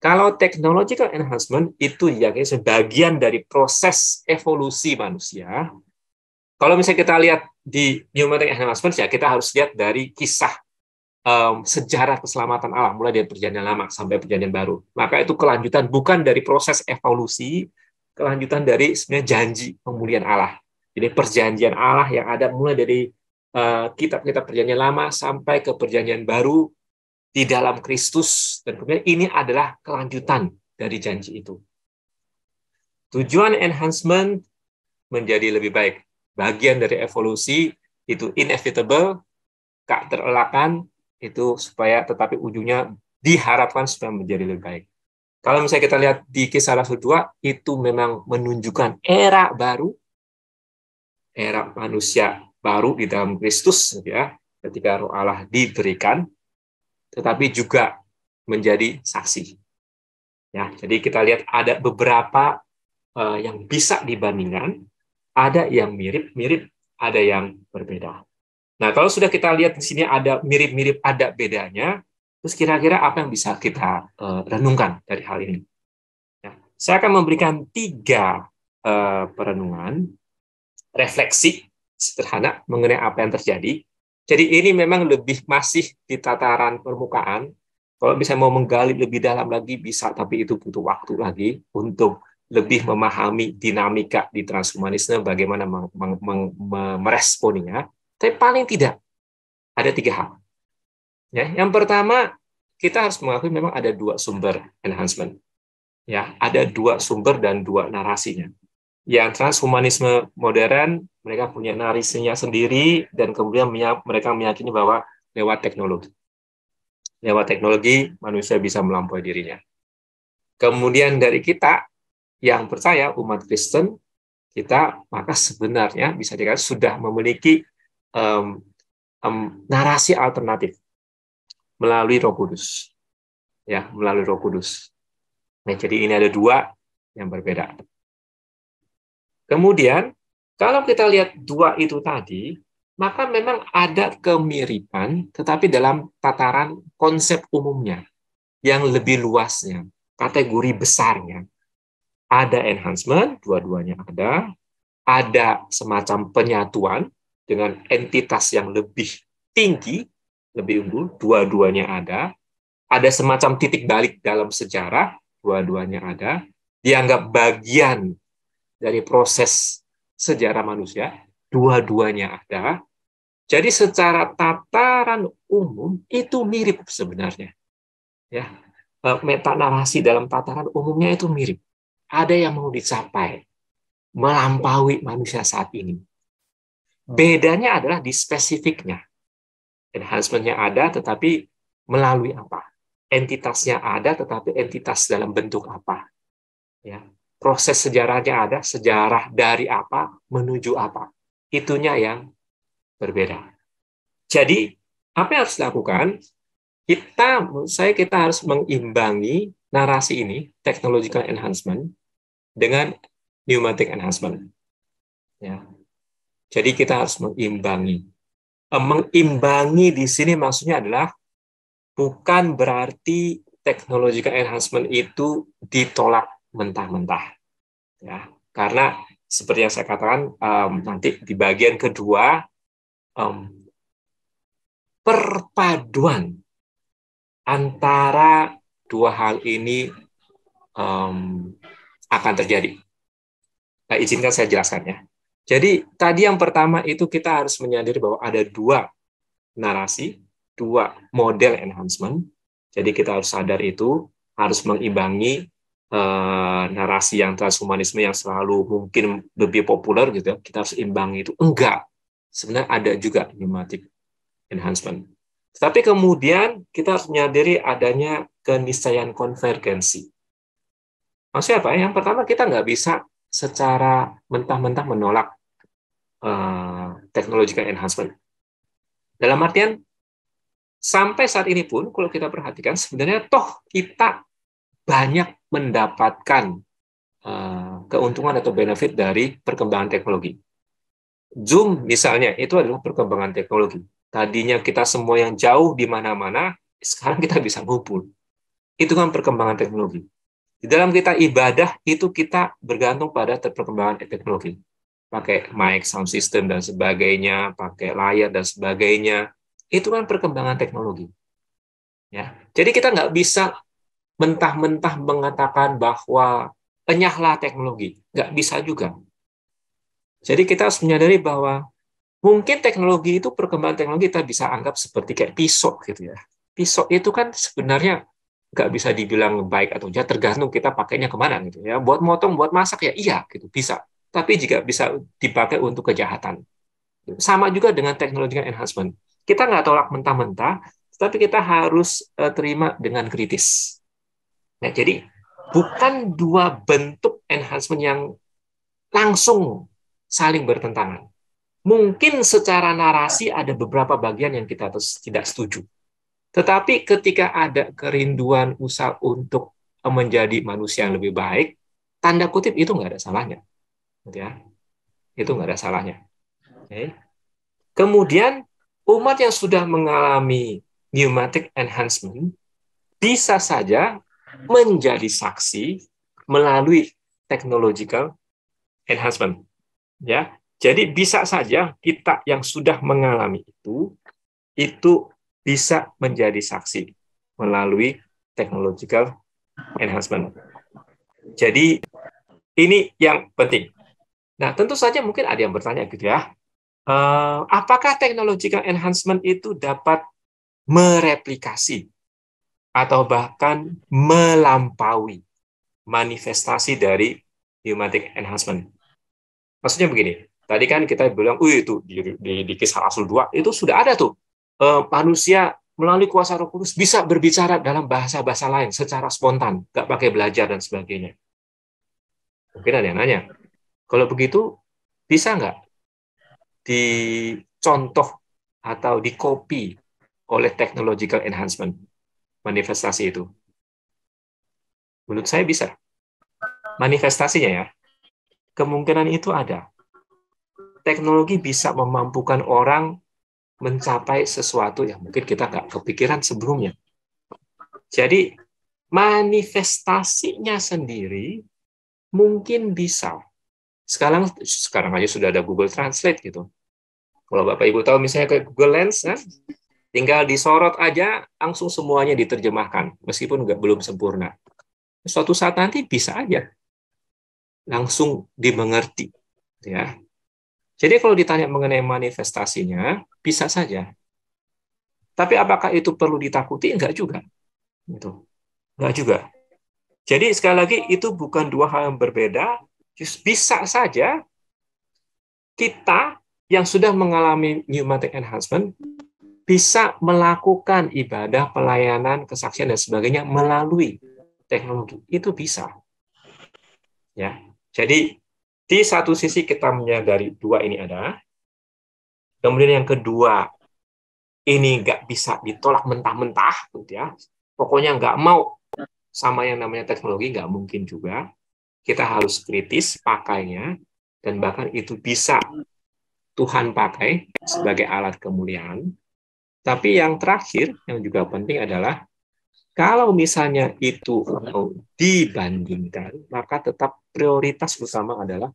Kalau technological enhancement itu ya sebagian dari proses evolusi manusia. Kalau misalnya kita lihat di pneumatic enhancement, ya kita harus lihat dari kisah sejarah keselamatan Allah, mulai dari perjanjian lama sampai perjanjian baru. Maka itu kelanjutan bukan dari proses evolusi, kelanjutan dari sebenarnya janji pemulihan Allah. Jadi perjanjian Allah yang ada mulai dari kitab-kitab perjanjian lama sampai ke perjanjian baru di dalam Kristus, dan kemudian ini adalah kelanjutan dari janji itu. Tujuan enhancement menjadi lebih baik. Bagian dari evolusi itu inevitable, tak terelakkan, itu supaya tetapi ujungnya diharapkan supaya menjadi lebih baik. Kalau misalnya kita lihat di Kisah Rasul 2, itu memang menunjukkan era baru, era manusia baru di dalam Kristus, ya, ketika Roh Allah diberikan, tetapi juga menjadi saksi. Ya, jadi kita lihat ada beberapa yang bisa dibandingkan, ada yang mirip-mirip, ada yang berbeda. Nah, kalau sudah kita lihat di sini ada mirip-mirip, ada bedanya, terus kira-kira apa yang bisa kita renungkan dari hal ini? Ya, saya akan memberikan 3 perenungan, refleksi sederhana mengenai apa yang terjadi. Jadi ini memang lebih masih di tataran permukaan. Kalau bisa mau menggali lebih dalam lagi bisa, tapi itu butuh waktu lagi untuk lebih memahami dinamika di transhumanisme, bagaimana meresponinya. Tapi paling tidak ada 3 hal. Ya, yang pertama, kita harus mengakui memang ada 2 sumber enhancement. Ya, ada 2 sumber dan 2 narasinya. Yang transhumanisme modern, mereka punya narasinya sendiri, dan kemudian mereka meyakini bahwa lewat teknologi manusia bisa melampaui dirinya. Kemudian dari kita yang percaya umat Kristen, kita maka sebenarnya bisa dikatakan sudah memiliki narasi alternatif melalui Roh Kudus, ya, melalui Roh Kudus. Nah, jadi ini ada 2 yang berbeda. Kemudian kalau kita lihat 2 itu tadi, maka memang ada kemiripan, tetapi dalam tataran konsep umumnya yang lebih luasnya, kategori besarnya. Ada enhancement, dua-duanya ada semacam penyatuan dengan entitas yang lebih tinggi, lebih unggul, dua-duanya ada semacam titik balik dalam sejarah, dua-duanya ada, dianggap bagian dari proses sejarah manusia, dua-duanya ada. Jadi secara tataran umum itu mirip sebenarnya. Ya, metanarasi dalam tataran umumnya itu mirip. Ada yang mau dicapai, melampaui manusia saat ini. Bedanya adalah di spesifiknya. Enhancement-nya ada, tetapi melalui apa? Entitasnya ada, tetapi entitas dalam bentuk apa? Ya. Proses sejarahnya ada, sejarah dari apa menuju apa. Itunya yang berbeda. Jadi, apa yang harus dilakukan? Kita harus mengimbangi narasi ini, technological enhancement, dengan pneumatic enhancement. Ya. Jadi kita harus mengimbangi. Mengimbangi di sini maksudnya adalah bukan berarti technological enhancement itu ditolak mentah-mentah. Ya, karena seperti yang saya katakan nanti di bagian kedua, perpaduan antara 2 hal ini akan terjadi. Nah, izinkan saya jelaskan ya. Jadi tadi yang pertama itu kita harus menyadari bahwa ada dua narasi, dua model enhancement. Jadi kita harus sadar itu, harus mengimbangi narasi yang transhumanisme yang selalu mungkin lebih populer gitu ya. Kita harus imbangi itu. Enggak. Sebenarnya ada juga pneumatic enhancement. Tapi kemudian kita harus menyadari adanya keniscayaan konvergensi. Maksudnya apa? Yang pertama kita nggak bisa secara mentah-mentah menolak technological enhancement. Dalam artian sampai saat ini pun, kalau kita perhatikan, sebenarnya toh kita banyak mendapatkan keuntungan atau benefit dari perkembangan teknologi. Zoom misalnya, itu adalah perkembangan teknologi. Tadinya kita semua yang jauh di mana-mana, sekarang kita bisa ngumpul. Itu kan perkembangan teknologi. Di dalam kita ibadah, itu kita bergantung pada perkembangan teknologi. Pakai mic, sound system, dan sebagainya, pakai layar, dan sebagainya. Itu kan perkembangan teknologi. Ya. Jadi kita nggak bisa mentah-mentah mengatakan bahwa enyahlah teknologi. Nggak bisa juga. Jadi kita harus menyadari bahwa mungkin teknologi itu, perkembangan teknologi kita bisa anggap seperti kayak pisau gitu ya. Pisau itu kan sebenarnya nggak bisa dibilang baik atau jahat, tergantung kita pakainya kemana gitu ya. Buat motong, buat masak ya iya gitu bisa. Tapi juga bisa dipakai untuk kejahatan. Sama juga dengan teknologi enhancement. Kita nggak tolak mentah-mentah, tapi kita harus terima dengan kritis. Nah, jadi bukan dua bentuk enhancement yang langsung saling bertentangan. Mungkin secara narasi ada beberapa bagian yang kita tidak setuju. Tetapi ketika ada kerinduan usaha untuk menjadi manusia yang lebih baik, tanda kutip itu nggak ada salahnya. Ya, itu nggak ada salahnya. Okay. Kemudian, umat yang sudah mengalami pneumatic enhancement bisa saja menjadi saksi melalui technological enhancement. Ya, jadi bisa saja kita yang sudah mengalami itu bisa menjadi saksi melalui technological enhancement. Jadi ini yang penting. Nah, tentu saja mungkin ada yang bertanya gitu ya, apakah technological enhancement itu dapat mereplikasi atau bahkan melampaui manifestasi dari pneumatic enhancement? Maksudnya begini, tadi kan kita bilang, itu di Kisah Rasul 2 itu sudah ada tuh manusia melalui kuasa Roh Kudus bisa berbicara dalam bahasa-bahasa lain secara spontan, nggak pakai belajar dan sebagainya. Mungkin ada yang nanya, kalau begitu bisa nggak dicontoh atau dikopi oleh technological enhancement manifestasi itu? Menurut saya bisa. Manifestasinya ya, kemungkinan itu ada. Teknologi bisa memampukan orang mencapai sesuatu yang mungkin kita nggak kepikiran sebelumnya. Jadi manifestasinya sendiri mungkin bisa. Sekarang aja sudah ada Google Translate gitu. Kalau Bapak Ibu tahu misalnya kayak Google Lens, kan, tinggal disorot aja langsung semuanya diterjemahkan, meskipun belum sempurna. Suatu saat nanti bisa aja langsung dimengerti, ya. Jadi kalau ditanya mengenai manifestasinya, bisa saja. Tapi apakah itu perlu ditakuti? Enggak juga. Gitu. Enggak juga. Jadi sekali lagi itu bukan dua hal yang berbeda. Bisa saja kita yang sudah mengalami pneumatic enhancement bisa melakukan ibadah, pelayanan, kesaksian dan sebagainya melalui teknologi. Itu bisa. Ya. Jadi di satu sisi kita menyadari dua ini ada. Kemudian yang kedua, ini nggak bisa ditolak mentah-mentah, gitu ya. Pokoknya nggak mau sama yang namanya teknologi, nggak mungkin juga. Kita harus kritis pakainya, dan bahkan itu bisa Tuhan pakai sebagai alat kemuliaan. Tapi yang terakhir, yang juga penting adalah, kalau misalnya itu dibandingkan, maka tetap prioritas utama adalah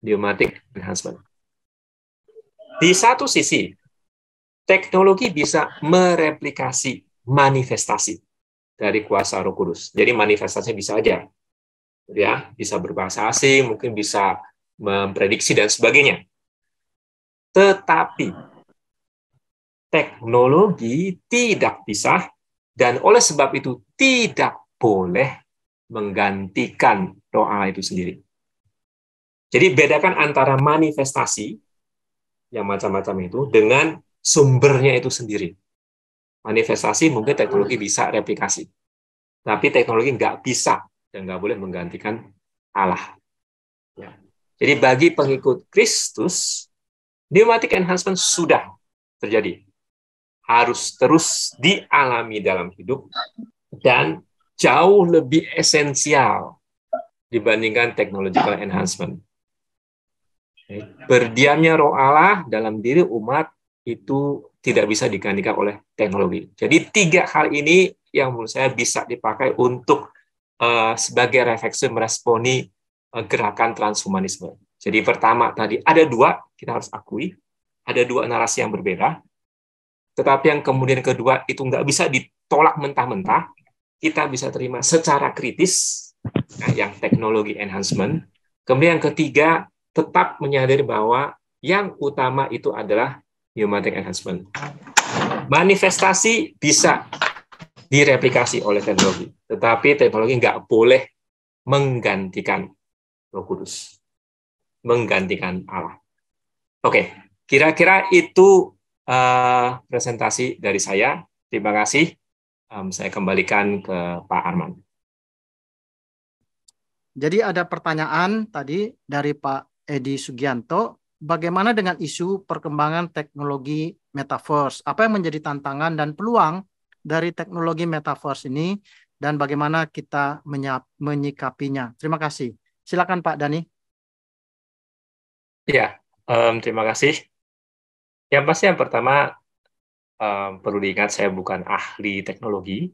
pneumatic enhancement. Di satu sisi, teknologi bisa mereplikasi manifestasi dari kuasa Roh Kudus. Jadi manifestasinya bisa aja, ya, bisa berbahasa asing, mungkin bisa memprediksi dan sebagainya. Tetapi teknologi tidak bisa dan oleh sebab itu tidak boleh menggantikan roh Allah itu sendiri. Jadi bedakan antara manifestasi yang macam-macam itu dengan sumbernya itu sendiri. Manifestasi mungkin teknologi bisa replikasi, tapi teknologi nggak bisa dan nggak boleh menggantikan Allah. Ya. Jadi bagi pengikut Kristus, pneumatic enhancement sudah terjadi. Harus terus dialami dalam hidup dan jauh lebih esensial dibandingkan technological enhancement. Berdiamnya roh Allah dalam diri umat itu tidak bisa digantikan oleh teknologi. Jadi 3 hal ini yang menurut saya bisa dipakai untuk sebagai refleksi meresponi gerakan transhumanisme. Jadi pertama tadi ada 2, kita harus akui, ada 2 narasi yang berbeda, tetapi yang kemudian kedua itu nggak bisa ditolak mentah-mentah, kita bisa terima secara kritis, yang teknologi enhancement. Kemudian yang ketiga, tetap menyadari bahwa yang utama itu adalah pneumatic enhancement. Manifestasi bisa direplikasi oleh teknologi, tetapi teknologi nggak boleh menggantikan Roh Kudus, menggantikan Allah. Oke, kira-kira itu presentasi dari saya. Terima kasih. Saya kembalikan ke Pak Arman. Jadi ada pertanyaan tadi dari Pak Edi Sugianto, bagaimana dengan isu perkembangan teknologi metaverse? Apa yang menjadi tantangan dan peluang dari teknologi metaverse ini dan bagaimana kita menyikapinya? Terima kasih. Silakan Pak Dhani. Ya, terima kasih. Yang pasti yang pertama perlu diingat saya bukan ahli teknologi.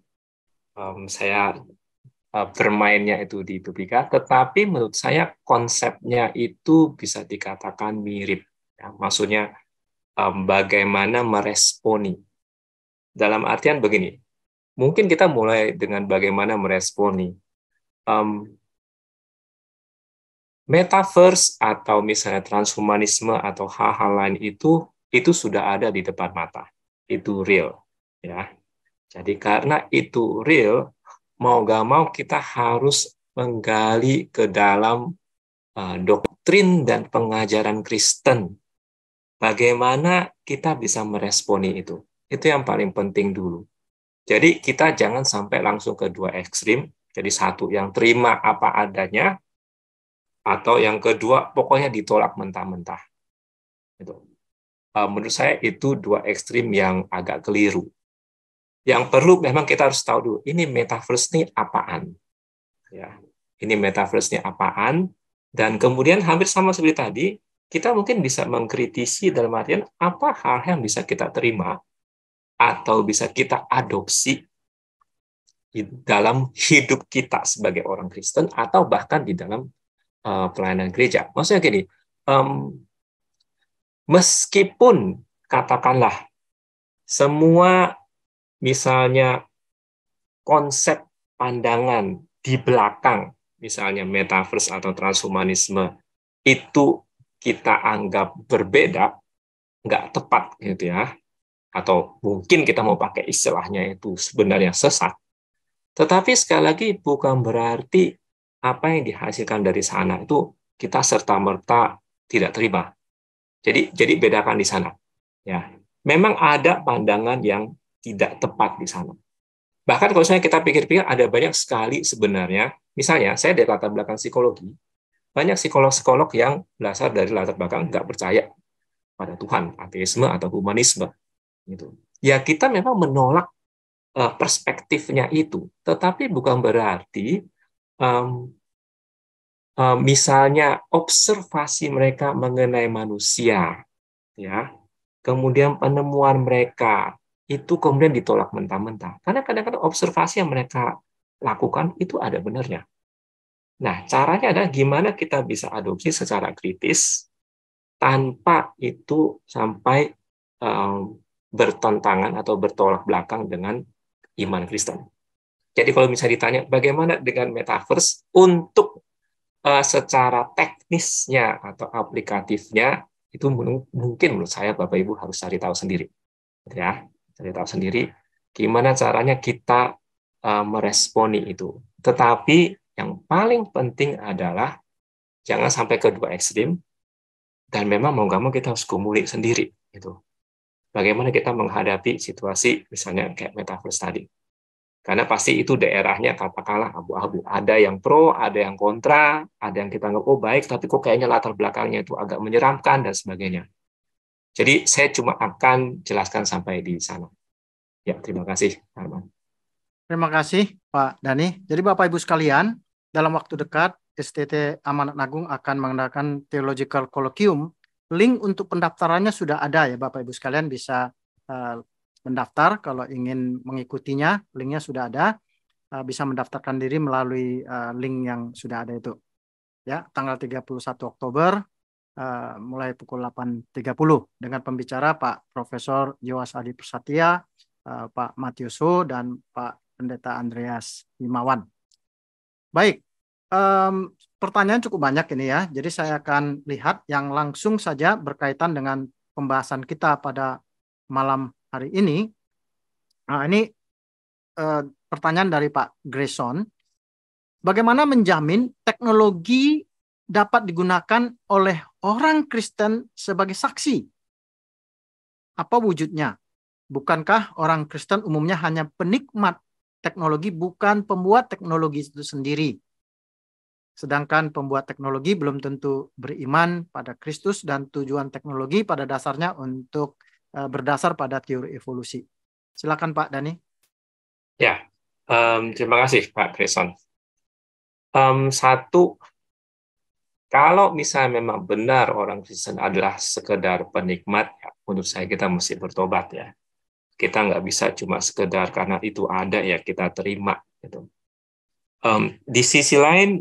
Saya bermainnya itu di Publika, tetapi menurut saya konsepnya itu bisa dikatakan mirip. Ya, maksudnya bagaimana meresponi. Dalam artian begini, mungkin kita mulai dengan bagaimana meresponi. Metaverse atau misalnya transhumanisme atau hal-hal lain itu sudah ada di depan mata. Itu real. Ya. Jadi karena itu real, mau gak mau kita harus menggali ke dalam doktrin dan pengajaran Kristen. Bagaimana kita bisa meresponi itu. Itu yang paling penting dulu. Jadi kita jangan sampai langsung ke 2 ekstrim. Jadi satu yang terima apa adanya, atau yang kedua pokoknya ditolak mentah-mentah. Menurut saya itu 2 ekstrim yang agak keliru. Yang perlu memang kita harus tahu dulu, ini metaverse ini apaan? Ya, ini metaverse ini apaan? Dan kemudian hampir sama seperti tadi, kita mungkin bisa mengkritisi dalam artian apa hal yang bisa kita terima atau bisa kita adopsi di dalam hidup kita sebagai orang Kristen atau bahkan di dalam pelayanan gereja. Maksudnya gini, meskipun katakanlah semua misalnya konsep pandangan di belakang misalnya metaverse atau transhumanisme itu kita anggap berbeda, nggak tepat gitu ya, atau mungkin kita mau pakai istilahnya itu sebenarnya sesat. Tetapi sekali lagi bukan berarti apa yang dihasilkan dari sana itu kita serta-merta tidak terima. Jadi bedakan di sana. Ya, memang ada pandangan yang tidak tepat di sana. Bahkan kalau saya kita pikir-pikir ada banyak sekali sebenarnya. Misalnya saya dari latar belakang psikologi, banyak psikolog-psikolog yang berasal dari latar belakang nggak percaya pada Tuhan, ateisme atau humanisme. Gitu. Ya kita memang menolak perspektifnya itu, tetapi bukan berarti misalnya observasi mereka mengenai manusia, ya, kemudian penemuan mereka itu kemudian ditolak mentah-mentah. Karena kadang-kadang observasi yang mereka lakukan itu ada benarnya. Nah, caranya adalah gimana kita bisa adopsi secara kritis tanpa itu sampai bertentangan atau bertolak belakang dengan iman Kristen. Jadi kalau misalnya ditanya bagaimana dengan metaverse untuk secara teknisnya atau aplikatifnya itu mungkin menurut saya Bapak Ibu harus cari tahu sendiri, ya, cari tahu sendiri gimana caranya kita meresponi itu. Tetapi yang paling penting adalah jangan sampai ke dua ekstrim, dan memang mau nggak mau kita harus gumuli sendiri gitu. Bagaimana kita menghadapi situasi misalnya kayak metaverse tadi. Karena pasti itu daerahnya katakanlah abu-abu. Ada yang pro, ada yang kontra, ada yang kita anggap, oh baik, tapi kok kayaknya latar belakangnya itu agak menyeramkan, dan sebagainya. Jadi saya cuma akan jelaskan sampai di sana. Ya, terima kasih, Arman. Terima kasih, Pak Dhani. Jadi Bapak Ibu sekalian, dalam waktu dekat, STT Amanat Agung akan mengadakan Theological Colloquium. Link untuk pendaftarannya sudah ada ya, Bapak Ibu sekalian bisa mendaftar kalau ingin mengikutinya. Linknya sudah ada. Bisa mendaftarkan diri melalui link yang sudah ada itu. Ya, tanggal 31 Oktober mulai pukul 8.30 dengan pembicara Pak Profesor Yowas Adi Persatya, Pak Matiuso, dan Pak Pendeta Andreas Himawan. Baik, pertanyaan cukup banyak ini ya. Jadi saya akan lihat yang langsung saja berkaitan dengan pembahasan kita pada malam hari ini. Nah, ini pertanyaan dari Pak Grayson. Bagaimana menjamin teknologi dapat digunakan oleh orang Kristen sebagai saksi? Apa wujudnya? Bukankah orang Kristen umumnya hanya penikmat teknologi, bukan pembuat teknologi itu sendiri? Sedangkan pembuat teknologi belum tentu beriman pada Kristus, dan tujuan teknologi pada dasarnya untuk berdasar pada teori evolusi. Silakan Pak Dhani. Ya, terima kasih Pak Grayson. Satu, kalau misalnya memang benar orang Kristen adalah sekedar penikmat, ya, menurut saya kita mesti bertobat ya. Kita nggak bisa cuma sekedar karena itu ada ya kita terima. Gitu. Di sisi lain,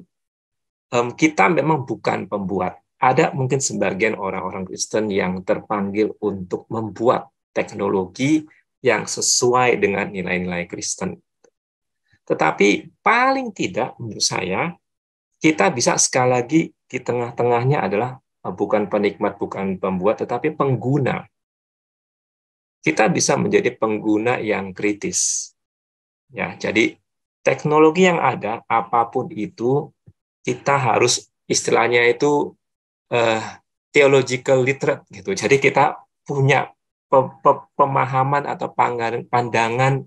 kita memang bukan pembuat. Ada mungkin sebagian orang-orang Kristen yang terpanggil untuk membuat teknologi yang sesuai dengan nilai-nilai Kristen. Tetapi paling tidak menurut saya, kita bisa sekali lagi di tengah-tengahnya adalah bukan penikmat, bukan pembuat, tetapi pengguna. Kita bisa menjadi pengguna yang kritis. Ya, jadi teknologi yang ada, apapun itu, kita harus istilahnya itu theological literate gitu. Jadi kita punya pemahaman atau pandangan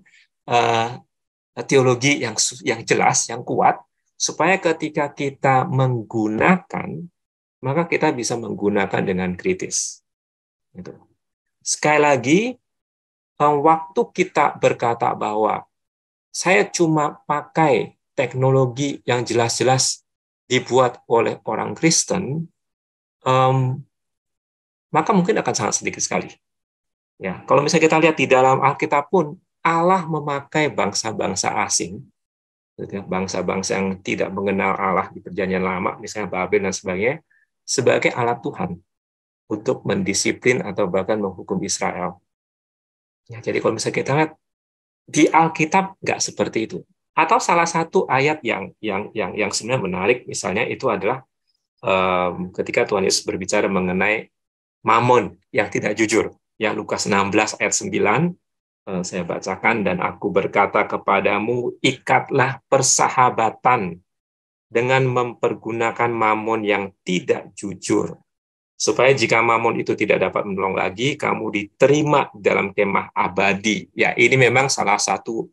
teologi yang jelas, yang kuat, supaya ketika kita menggunakan, maka kita bisa menggunakan dengan kritis. Gitu. Sekali lagi, waktu kita berkata bahwa saya cuma pakai teknologi yang jelas-jelas dibuat oleh orang Kristen, maka mungkin akan sangat sedikit sekali. Ya, kalau misalnya kita lihat di dalam Alkitab pun, Allah memakai bangsa-bangsa asing, bangsa-bangsa yang tidak mengenal Allah di Perjanjian Lama, misalnya Babel dan sebagainya, sebagai alat Tuhan untuk mendisiplin atau bahkan menghukum Israel. Ya, jadi kalau misalnya kita lihat di Alkitab nggak seperti itu. Atau salah satu ayat yang sebenarnya menarik, misalnya itu adalah ketika Tuhan Yesus berbicara mengenai Mamon yang tidak jujur, yang Lukas 16 ayat 9. Saya bacakan, dan aku berkata kepadamu, ikatlah persahabatan dengan mempergunakan mamon yang tidak jujur, supaya jika mamon itu tidak dapat menolong lagi, kamu diterima dalam kemah abadi. Ya, ini memang salah satu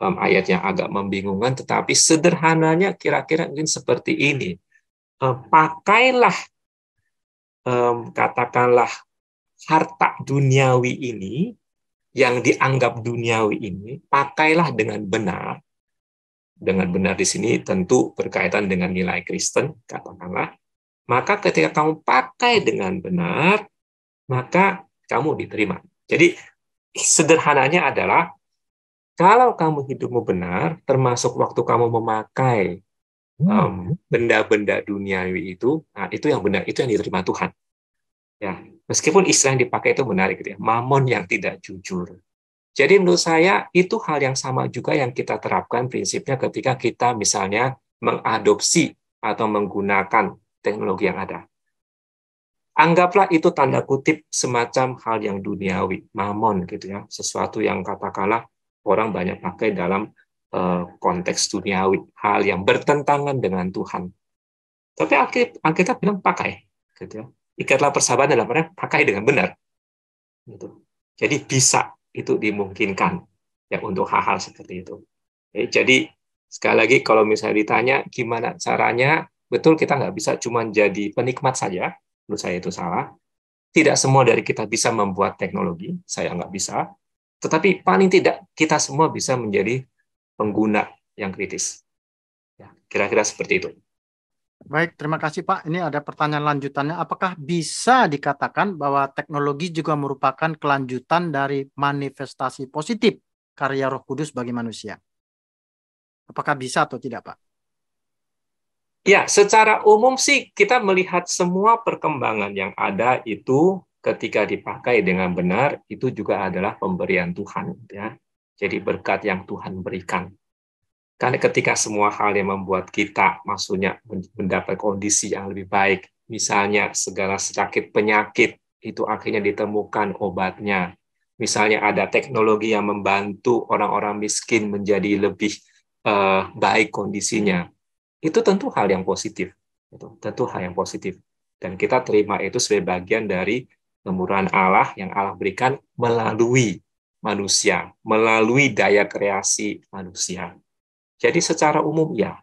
ayat yang agak membingungkan, tetapi sederhananya kira-kira mungkin seperti ini. Pakailah, katakanlah, harta duniawi ini, yang dianggap duniawi ini, pakailah dengan benar. Dengan benar di sini tentu berkaitan dengan nilai Kristen, katakanlah. Maka ketika kamu pakai dengan benar, maka kamu diterima. Jadi sederhananya adalah, kalau kamu hidupmu benar, termasuk waktu kamu memakai benda-benda duniawi itu, nah itu yang benar, itu yang diterima Tuhan. Ya, meskipun istilah yang dipakai itu menarik, gitu ya, mamon yang tidak jujur. Jadi menurut saya itu hal yang sama juga yang kita terapkan prinsipnya ketika kita misalnya mengadopsi atau menggunakan teknologi yang ada. Anggaplah itu tanda kutip semacam hal yang duniawi, mamon gitu ya, sesuatu yang katakanlah orang banyak pakai dalam konteks duniawi, hal yang bertentangan dengan Tuhan. Tapi Alkitab bilang pakai, gitu ya. Ikatlah persahabatan dalam artian pakai dengan benar. Gitu. Jadi bisa itu dimungkinkan ya untuk hal-hal seperti itu. Jadi sekali lagi kalau misalnya ditanya gimana caranya, betul kita nggak bisa cuma jadi penikmat saja. Menurut saya itu salah. Tidak semua dari kita bisa membuat teknologi, saya nggak bisa. Tetapi paling tidak kita semua bisa menjadi pengguna yang kritis. Ya, kira-kira seperti itu. Baik, terima kasih Pak. Ini ada pertanyaan lanjutannya. Apakah bisa dikatakan bahwa teknologi juga merupakan kelanjutan dari manifestasi positif karya Roh Kudus bagi manusia? Apakah bisa atau tidak, Pak? Ya, secara umum sih kita melihat semua perkembangan yang ada itu ketika dipakai dengan benar itu juga adalah pemberian Tuhan, ya. Jadi berkat yang Tuhan berikan. Karena ketika semua hal yang membuat kita maksudnya mendapat kondisi yang lebih baik, misalnya segala sakit penyakit itu akhirnya ditemukan obatnya. Misalnya ada teknologi yang membantu orang-orang miskin menjadi lebih baik kondisinya. Itu tentu hal yang positif. Itu tentu hal yang positif. Dan kita terima itu sebagai bagian dari kemurahan Allah yang Allah berikan melalui manusia, melalui daya kreasi manusia. Jadi secara umum ya.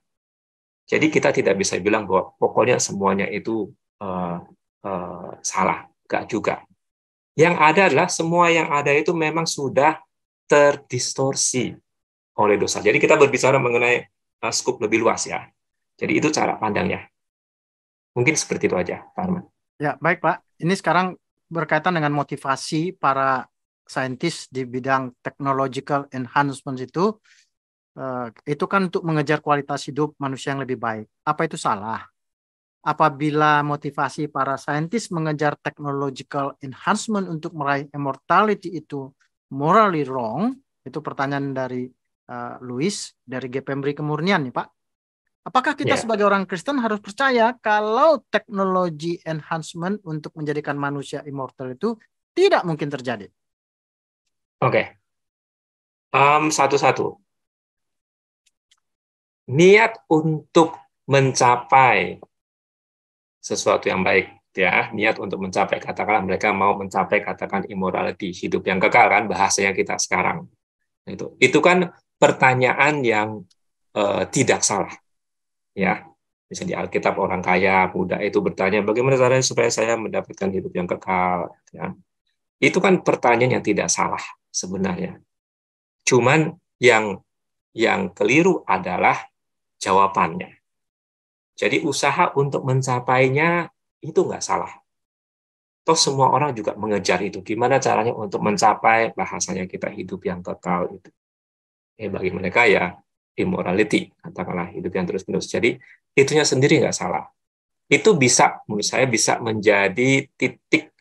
Jadi kita tidak bisa bilang bahwa pokoknya semuanya itu salah. Enggak juga. Yang ada adalah semua yang ada itu memang sudah terdistorsi oleh dosa. Jadi kita berbicara mengenai skup lebih luas ya. Jadi itu cara pandangnya. Mungkin seperti itu aja, Pak Arman. Ya, baik Pak. Ini sekarang berkaitan dengan motivasi para saintis di bidang technological enhancement itu kan untuk mengejar kualitas hidup manusia yang lebih baik. Apa itu salah? Apabila motivasi para saintis mengejar technological enhancement untuk meraih immortality itu morally wrong, itu pertanyaan dari Louis dari GPMBRI Kemurnian nih Pak. Apakah kita Ya, sebagai orang Kristen harus percaya kalau teknologi enhancement untuk menjadikan manusia immortal itu tidak mungkin terjadi? oke. Satu-satu. Niat untuk mencapai sesuatu yang baik, ya. Niat untuk mencapai, katakanlah mereka mau mencapai, katakan immorality, hidup yang kekal kan, bahasanya kita sekarang. Itu kan pertanyaan yang tidak salah, ya. Misalnya di Alkitab orang kaya muda itu bertanya bagaimana caranya supaya saya mendapatkan hidup yang kekal, ya. Itu kan pertanyaan yang tidak salah sebenarnya. Cuman yang keliru adalah jawabannya. Jadi usaha untuk mencapainya itu nggak salah. Toh semua orang juga mengejar itu. Gimana caranya untuk mencapai bahasanya kita hidup yang kekal itu. Bagi mereka ya immorality, katakanlah hidup yang terus-menerus. Jadi itunya sendiri nggak salah. Itu bisa, menurut saya bisa menjadi titik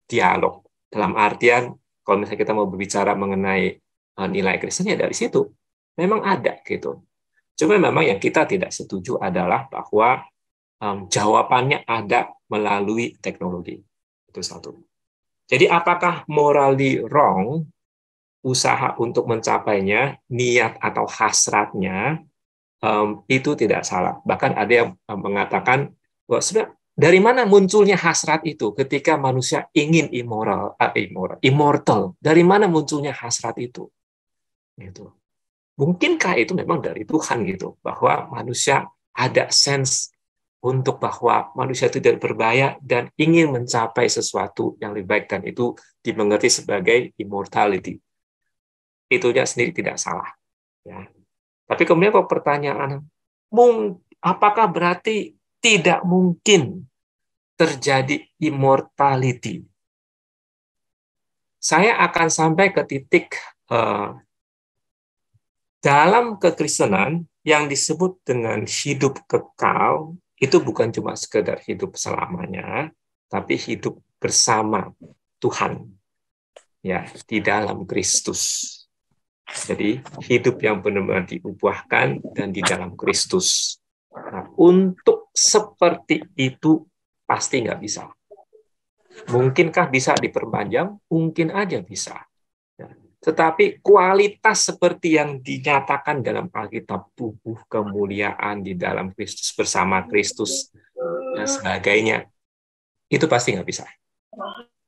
dialog. Dalam artian, kalau misalnya kita mau berbicara mengenai nilai Kristen, ya dari situ. Memang ada gitu. Cuma memang yang kita tidak setuju adalah bahwa jawabannya ada melalui teknologi. Itu satu. Jadi apakah morally wrong usaha untuk mencapainya, niat atau hasratnya, itu tidak salah. Bahkan ada yang mengatakan bahwa sebenarnya dari mana munculnya hasrat itu ketika manusia ingin immortal? Dari mana munculnya hasrat itu? Gitu. Mungkinkah itu memang dari Tuhan gitu, bahwa manusia ada sense untuk bahwa manusia itu tidak berbahaya dan ingin mencapai sesuatu yang lebih baik, dan itu dimengerti sebagai immortality. Itunya sendiri tidak salah. Ya. Tapi kemudian kok pertanyaan, apakah berarti tidak mungkin terjadi immortality? Saya akan sampai ke titik dalam kekristenan yang disebut dengan hidup kekal itu bukan cuma sekedar hidup selamanya, tapi hidup bersama Tuhan, ya, di dalam Kristus. Jadi hidup yang benar-benar diubahkan dan di dalam Kristus. Nah, untuk seperti itu pasti nggak bisa. Mungkinkah bisa diperpanjang? Mungkin aja bisa. Ya. Tetapi kualitas seperti yang dinyatakan dalam Alkitab, tubuh kemuliaan di dalam Kristus bersama Kristus dan sebagainya, itu pasti nggak bisa.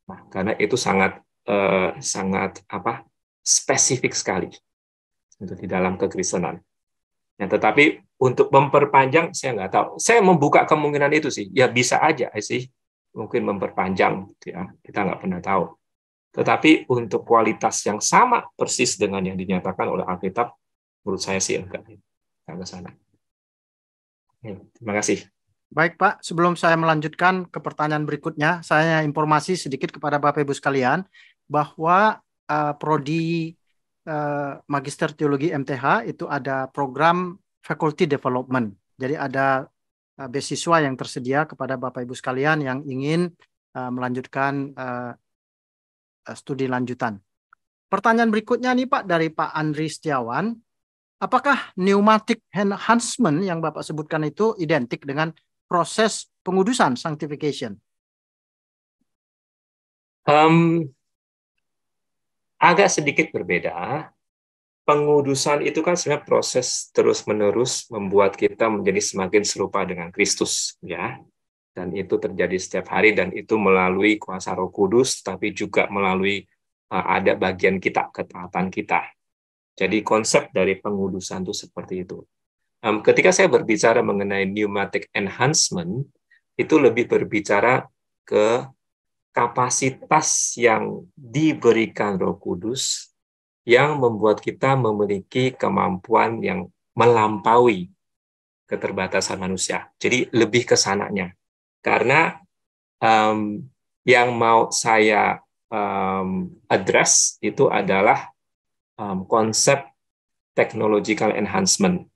Nah, karena itu sangat sangat spesifik sekali untuk di dalam kekristenan. Ya, tetapi untuk memperpanjang saya nggak tahu. Saya membuka kemungkinan itu sih. Ya bisa aja sih, mungkin memperpanjang. Ya, kita nggak pernah tahu. Tetapi untuk kualitas yang sama persis dengan yang dinyatakan oleh Alkitab, menurut saya sih enggak ke sana. Terima kasih. Baik Pak, sebelum saya melanjutkan ke pertanyaan berikutnya, saya informasi sedikit kepada Bapak Ibu sekalian bahwa Prodi Magister Teologi MTH itu ada program Faculty Development. Jadi ada beasiswa yang tersedia kepada Bapak Ibu sekalian yang ingin melanjutkan studi lanjutan. Pertanyaan berikutnya nih Pak dari Pak Andri Setiawan. Apakah pneumatic enhancement yang Bapak sebutkan itu identik dengan proses pengudusan sanctification? Agak sedikit berbeda. Pengudusan itu kan sebenarnya proses terus-menerus membuat kita menjadi semakin serupa dengan Kristus, ya. Dan itu terjadi setiap hari dan itu melalui kuasa Roh Kudus, tapi juga melalui ada bagian kita, ketaatan kita. Jadi konsep dari pengudusan itu seperti itu. Ketika saya berbicara mengenai pneumatic enhancement, itu lebih berbicara ke kapasitas yang diberikan Roh Kudus yang membuat kita memiliki kemampuan yang melampaui keterbatasan manusia. Jadi lebih ke sananya. Karena yang mau saya address itu adalah konsep technological enhancement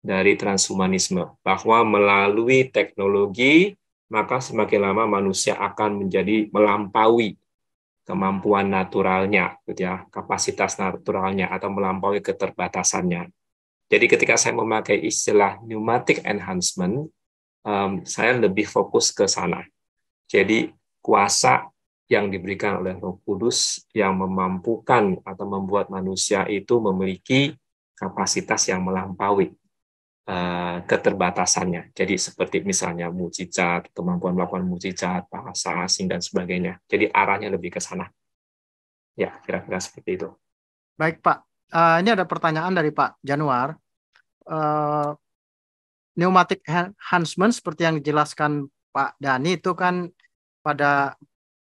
dari transhumanisme, bahwa melalui teknologi maka semakin lama manusia akan menjadi melampaui kemampuan naturalnya, gitu ya, kapasitas naturalnya atau melampaui keterbatasannya. Jadi ketika saya memakai istilah pneumatic enhancement, saya lebih fokus ke sana. Jadi kuasa yang diberikan oleh Roh Kudus yang memampukan atau membuat manusia itu memiliki kapasitas yang melampaui keterbatasannya. Jadi seperti misalnya mukjizat, kemampuan melakukan mukjizat, bahasa asing dan sebagainya. Jadi arahnya lebih ke sana. Ya, kira-kira seperti itu. Baik Pak, ini ada pertanyaan dari Pak Januar. Pneumatic enhancement seperti yang dijelaskan Pak Dani itu kan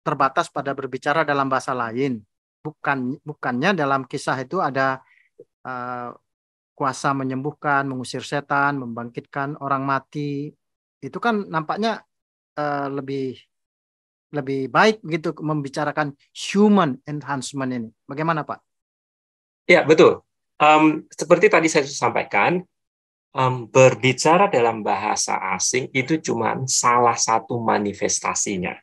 terbatas pada berbicara dalam bahasa lain. Bukannya dalam kisah itu ada kuasa menyembuhkan, mengusir setan, membangkitkan orang mati. Itu kan nampaknya lebih baik begitu membicarakan human enhancement ini. Bagaimana Pak? Ya, betul. Seperti tadi saya sampaikan, berbicara dalam bahasa asing itu cuma salah satu manifestasinya.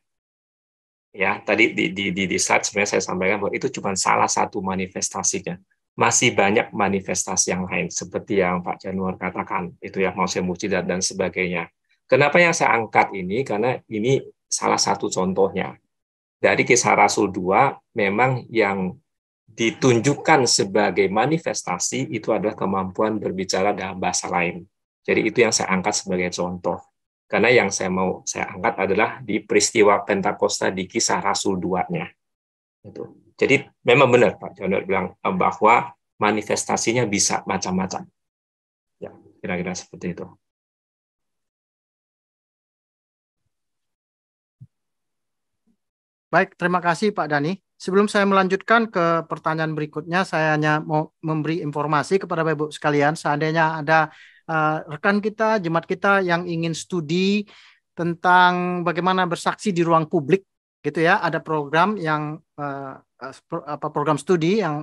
Ya, tadi di slide sebenarnya saya sampaikan bahwa itu cuma salah satu manifestasinya. Masih banyak manifestasi yang lain, seperti yang Pak Januar katakan, itu ya, manusia mukjizat dan sebagainya. Kenapa yang saya angkat ini? Karena ini salah satu contohnya. Dari Kisah Rasul 2, memang yang ditunjukkan sebagai manifestasi itu adalah kemampuan berbicara dalam bahasa lain. Jadi itu yang saya angkat sebagai contoh. Karena yang saya angkat adalah di peristiwa Pentakosta di Kisah Rasul 2-nya. Jadi memang benar Pak Jono bilang bahwa manifestasinya bisa macam-macam. Ya, kira-kira seperti itu. Baik, terima kasih Pak Dani. Sebelum saya melanjutkan ke pertanyaan berikutnya, saya hanya mau memberi informasi kepada Bapak Ibu sekalian, seandainya ada rekan kita, jemaat kita yang ingin studi tentang bagaimana bersaksi di ruang publik, gitu ya, ada program yang program studi yang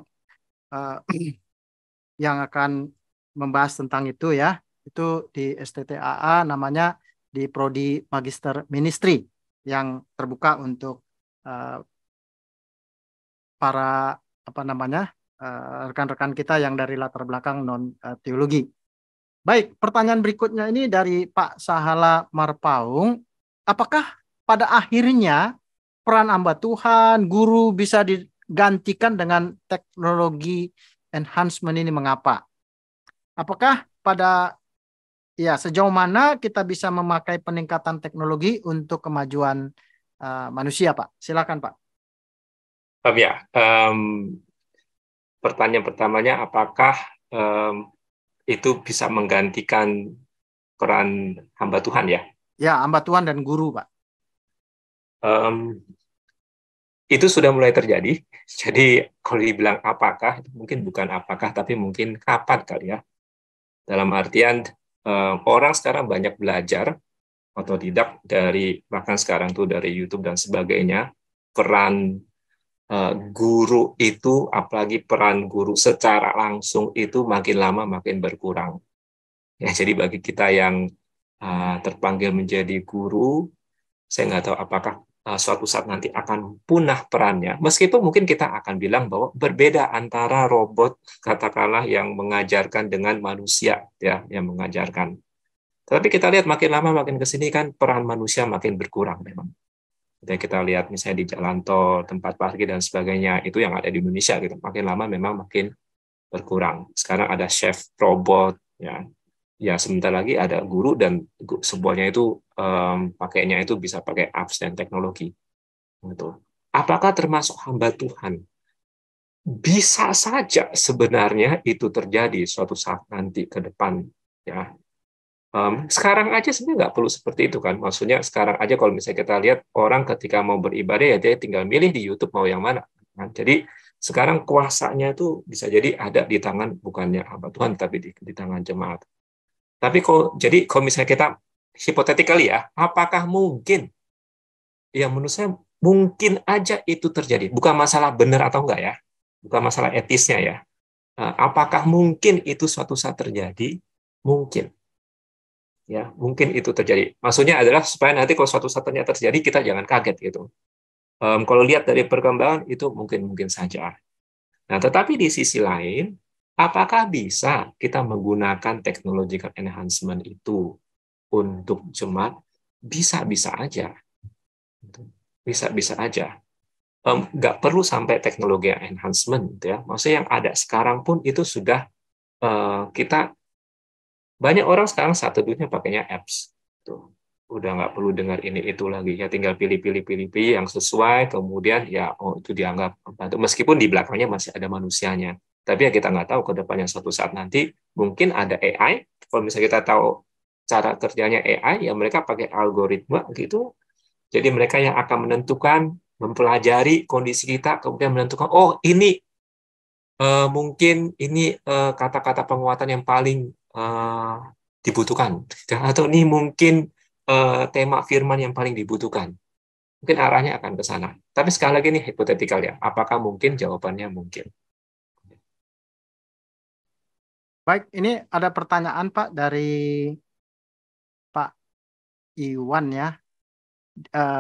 yang akan membahas tentang itu ya, itu di STTAA namanya di Prodi Magister Ministry yang terbuka untuk para rekan-rekan kita yang dari latar belakang non teologi. Baik, pertanyaan berikutnya ini dari Pak Sahala Marpaung. Apakah pada akhirnya peran hamba Tuhan, guru bisa digantikan dengan teknologi enhancement ini? Mengapa? Apakah sejauh mana kita bisa memakai peningkatan teknologi untuk kemajuan manusia, Pak? Silakan, Pak. Pertanyaan pertamanya, apakah itu bisa menggantikan peran hamba Tuhan ya? Ya, hamba Tuhan dan guru, Pak. Itu sudah mulai terjadi. Jadi kalau dibilang apakah, mungkin bukan apakah, tapi mungkin kapan kali ya. Dalam artian orang sekarang banyak belajar otodidak dari, bahkan sekarang tuh dari YouTube dan sebagainya. Peran guru itu, apalagi peran guru secara langsung itu makin lama makin berkurang. Ya, jadi bagi kita yang terpanggil menjadi guru, saya nggak tahu apakah suatu saat nanti akan punah perannya. Meskipun mungkin kita akan bilang bahwa berbeda antara robot, katakanlah, yang mengajarkan dengan manusia, ya, yang mengajarkan. Tapi kita lihat makin lama makin ke sini kan peran manusia makin berkurang memang. Jadi kita lihat misalnya di jalan tol, tempat parkir dan sebagainya, itu yang ada di Indonesia gitu. Makin lama memang makin berkurang. Sekarang ada chef robot, ya. Ya, sebentar lagi ada guru dan semuanya itu pakainya itu bisa pakai apps dan teknologi. Gitu. Apakah termasuk hamba Tuhan? Bisa saja sebenarnya itu terjadi suatu saat nanti ke depan. Ya, sekarang aja sebenarnya nggak perlu seperti itu kan. Maksudnya sekarang aja kalau misalnya kita lihat orang ketika mau beribadah ya dia tinggal milih di YouTube mau yang mana. Kan? Jadi sekarang kuasanya itu bisa jadi ada di tangan bukannya hamba Tuhan tapi di tangan jemaat. Tapi kalau misalnya kita hypothetically ya, apakah mungkin? Ya menurut saya mungkin aja itu terjadi. Bukan masalah benar atau enggak ya, bukan masalah etisnya ya. Apakah mungkin itu suatu saat terjadi? Mungkin. Ya, mungkin itu terjadi. Maksudnya adalah supaya nanti kalau suatu saat ternyata terjadi kita jangan kaget gitu. Kalau lihat dari perkembangan itu mungkin saja. Nah, tetapi di sisi lain, apakah bisa kita menggunakan technological enhancement itu untuk jemaat? Bisa-bisa aja. Bisa-bisa aja. Nggak perlu sampai teknologi enhancement. Ya. Maksudnya yang ada sekarang pun itu sudah kita, banyak orang sekarang saat teduhnya pakainya apps. Tuh. Udah nggak perlu dengar ini itu lagi. Ya tinggal pilih yang sesuai, kemudian ya itu dianggap membantu. Meskipun di belakangnya masih ada manusianya. Tapi ya kita nggak tahu ke depannya suatu saat nanti mungkin ada AI. Kalau misalnya kita tahu cara kerjanya AI, ya mereka pakai algoritma gitu. Jadi mereka yang akan menentukan, mempelajari kondisi kita, kemudian menentukan, oh ini mungkin ini kata-kata penguatan yang paling dibutuhkan, atau ini mungkin tema firman yang paling dibutuhkan. Mungkin arahnya akan ke sana. Tapi sekali lagi ini hipotetikal ya. Apakah mungkin? Jawabannya mungkin. Baik, ini ada pertanyaan Pak dari Pak Iwan ya.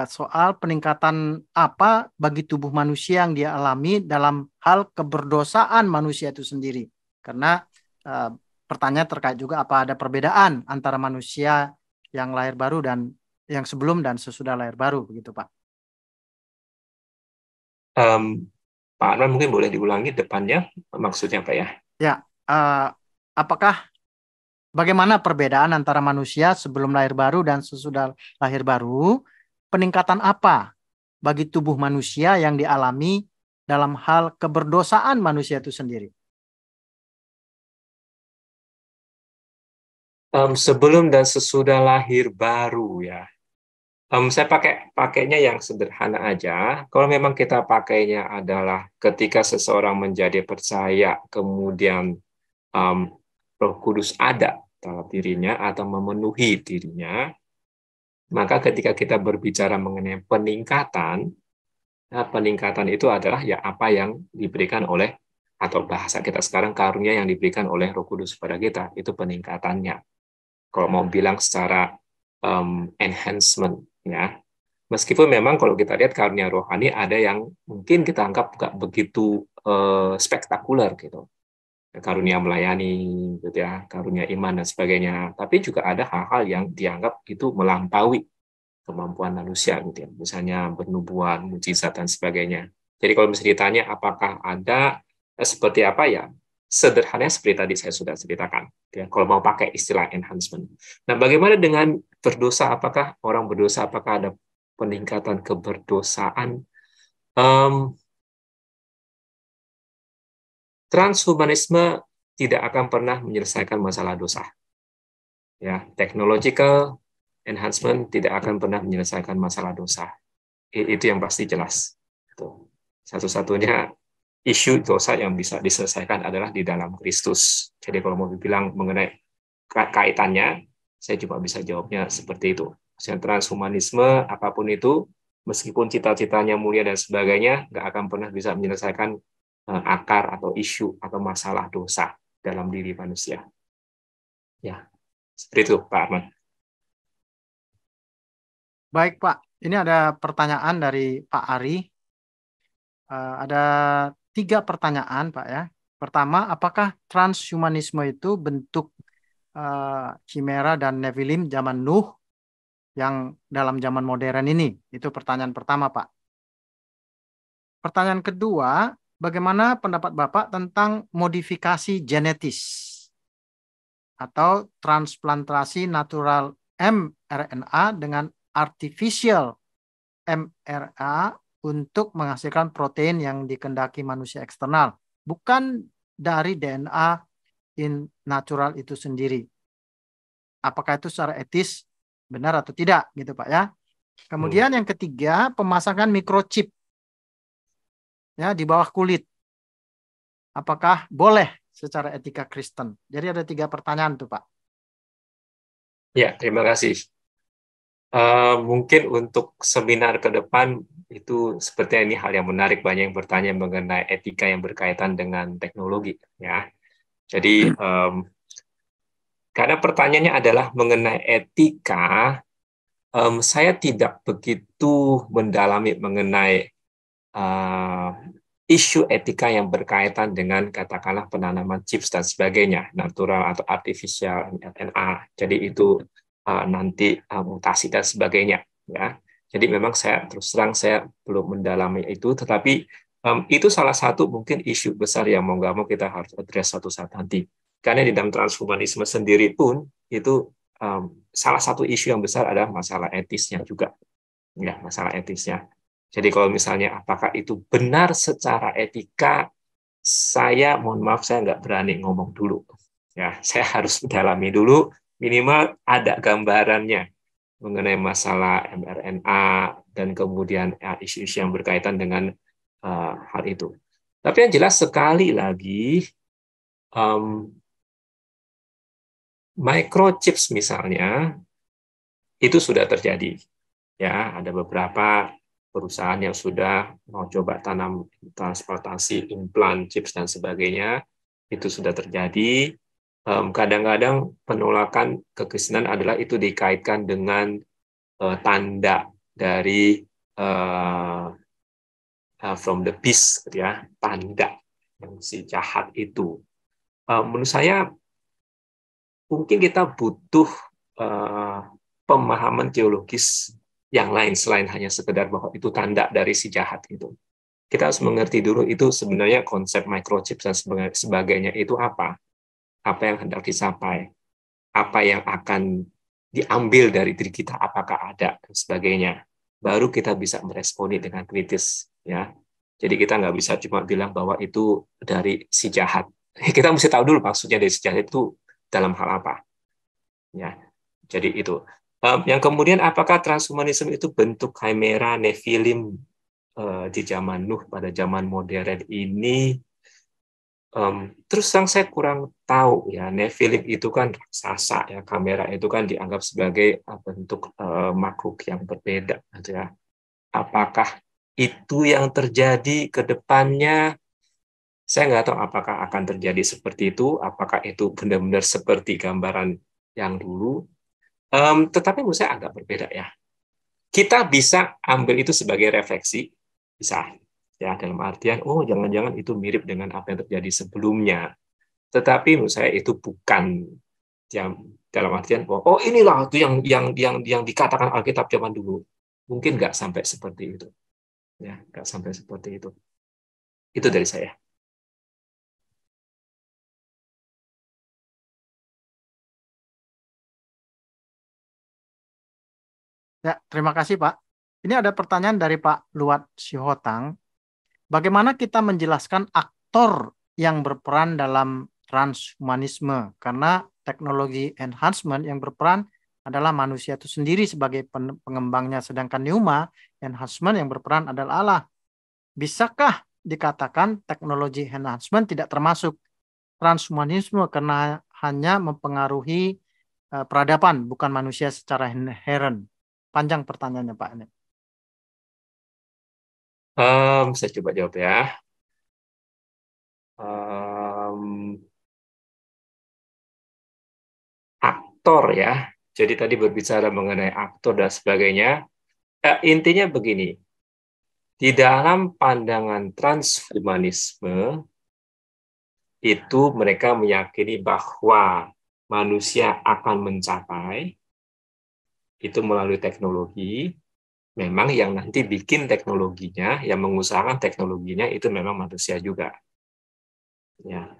Soal peningkatan apa bagi tubuh manusia yang dia alami dalam hal keberdosaan manusia itu sendiri. Karena uh, pertanyaan terkait juga apa ada perbedaan antara manusia yang lahir baru dan yang sebelum dan sesudah lahir baru, begitu Pak. Pak Anwar mungkin boleh diulangi depannya, maksudnya apa ya? Ya, apakah bagaimana perbedaan antara manusia sebelum lahir baru dan sesudah lahir baru? Peningkatan apa bagi tubuh manusia yang dialami dalam hal keberdosaan manusia itu sendiri? Sebelum dan sesudah lahir baru ya. Saya pakainya yang sederhana aja. Kalau memang kita pakainya adalah ketika seseorang menjadi percaya, kemudian Roh Kudus ada dalam dirinya atau memenuhi dirinya, maka ketika kita berbicara mengenai peningkatan, nah peningkatan itu adalah ya apa yang diberikan oleh, atau bahasa kita sekarang karunia yang diberikan oleh Roh Kudus kepada kita, itu peningkatannya. Kalau mau bilang secara enhancement ya. Meskipun memang kalau kita lihat karunia rohani ada yang mungkin kita anggap nggak begitu spektakuler gitu. karunia melayani, gitu ya, karunia iman dan sebagainya. Tapi juga ada hal-hal yang dianggap itu melampaui kemampuan manusia, gitu ya. Misalnya bernubuat, mujizat dan sebagainya. Jadi kalau misalnya ditanya apakah ada seperti apa ya, sederhananya seperti tadi saya sudah ceritakan. Ya, kalau mau pakai istilah enhancement. Nah, bagaimana dengan berdosa? Apakah orang berdosa? Apakah ada peningkatan keberdosaan? Transhumanisme tidak akan pernah menyelesaikan masalah dosa. Ya, technological enhancement tidak akan pernah menyelesaikan masalah dosa. Itu yang pasti jelas. Satu-satunya isu dosa yang bisa diselesaikan adalah di dalam Kristus. Jadi kalau mau dibilang mengenai kaitannya, saya cuma bisa jawabnya seperti itu. Transhumanisme, apapun itu, meskipun cita-citanya mulia dan sebagainya, nggak akan pernah bisa menyelesaikan akar atau isu atau masalah dosa dalam diri manusia. Ya, seperti itu, Pak Ahmad. Baik, Pak. Ini ada pertanyaan dari Pak Ari. Ada 3 pertanyaan, Pak ya. Pertama, apakah transhumanisme itu bentuk Chimera dan Nephilim zaman Nuh yang dalam zaman modern ini? Itu pertanyaan pertama, Pak. Pertanyaan kedua, bagaimana pendapat Bapak tentang modifikasi genetis atau transplantasi natural mRNA dengan artificial mRNA untuk menghasilkan protein yang dikehendaki manusia eksternal, bukan dari DNA in natural itu sendiri. Apakah itu secara etis benar atau tidak, gitu Pak ya? Kemudian yang ketiga, pemasangan microchip ya di bawah kulit. Apakah boleh secara etika Kristen? Jadi ada 3 pertanyaan tuh Pak. Ya, terima kasih. Mungkin untuk seminar ke depan itu sepertinya ini hal yang menarik, banyak yang bertanya mengenai etika yang berkaitan dengan teknologi ya. Jadi karena pertanyaannya adalah mengenai etika, saya tidak begitu mendalami mengenai isu etika yang berkaitan dengan katakanlah penanaman chips dan sebagainya, natural atau artificial RNA. Jadi itu nanti mutasi dan sebagainya. Ya, jadi memang saya terus terang saya belum mendalami itu, tetapi itu salah satu mungkin isu besar yang mau nggak mau kita harus address suatu saat nanti. Karena di dalam transhumanisme sendiri pun itu salah satu isu yang besar adalah masalah etisnya juga, ya masalah etisnya. Jadi kalau misalnya apakah itu benar secara etika, saya mohon maaf saya nggak berani ngomong dulu. Ya, saya harus mendalami dulu, minimal ada gambarannya mengenai masalah mRNA dan kemudian isu-isu yang berkaitan dengan hal itu. Tapi yang jelas sekali lagi, microchips misalnya itu sudah terjadi. Ya, ada beberapa perusahaan yang sudah mau coba tanam transportasi implan chips dan sebagainya, itu sudah terjadi. Kadang-kadang penolakan kekristenan adalah itu dikaitkan dengan tanda dari from the beast, gitu ya, tanda yang si jahat itu. Menurut saya mungkin kita butuh pemahaman teologis yang lain selain hanya sekedar bahwa itu tanda dari si jahat itu. Kita harus mengerti dulu itu sebenarnya konsep microchip dan sebagainya itu apa yang hendak dicapai, apa yang akan diambil dari diri kita, apakah ada dan sebagainya. Baru kita bisa meresponi dengan kritis, ya. Jadi kita nggak bisa cuma bilang bahwa itu dari si jahat. Kita mesti tahu dulu maksudnya dari si jahat itu dalam hal apa, ya. Jadi itu. Yang kemudian apakah transhumanisme itu bentuk chimera Nephilim di zaman Nuh pada zaman modern ini? Terus yang saya kurang tahu ya, Nephilim itu kan raksasa ya, kamera itu kan dianggap sebagai bentuk makhluk yang berbeda, gitu ya. Apakah itu yang terjadi ke depannya? Saya nggak tahu apakah akan terjadi seperti itu, apakah itu benar-benar seperti gambaran yang dulu. Tetapi menurut saya agak berbeda ya. Kita bisa ambil itu sebagai refleksi, bisa ya dalam artian, oh jangan-jangan itu mirip dengan apa yang terjadi sebelumnya. Tetapi menurut saya itu bukan yang dalam artian oh inilah itu yang dikatakan Alkitab zaman dulu. Mungkin nggak sampai seperti itu. Ya, nggak sampai seperti itu. Itu dari saya. Ya, terima kasih Pak. Ini ada pertanyaan dari Pak Luat Sihotang. Bagaimana kita menjelaskan aktor yang berperan dalam transhumanisme? Karena teknologi enhancement yang berperan adalah manusia itu sendiri sebagai pengembangnya, sedangkan Pneuma enhancement yang berperan adalah Allah. Bisakah dikatakan teknologi enhancement tidak termasuk transhumanisme karena hanya mempengaruhi peradaban, bukan manusia secara inherent? Panjang pertanyaannya Pak. Saya coba jawab ya. Aktor ya. Jadi tadi berbicara mengenai aktor dan sebagainya. Intinya begini. Di dalam pandangan transhumanisme itu mereka meyakini bahwa manusia akan mencapai itu melalui teknologi. Memang yang nanti bikin teknologinya, yang mengusahakan teknologinya itu memang manusia juga. Ya.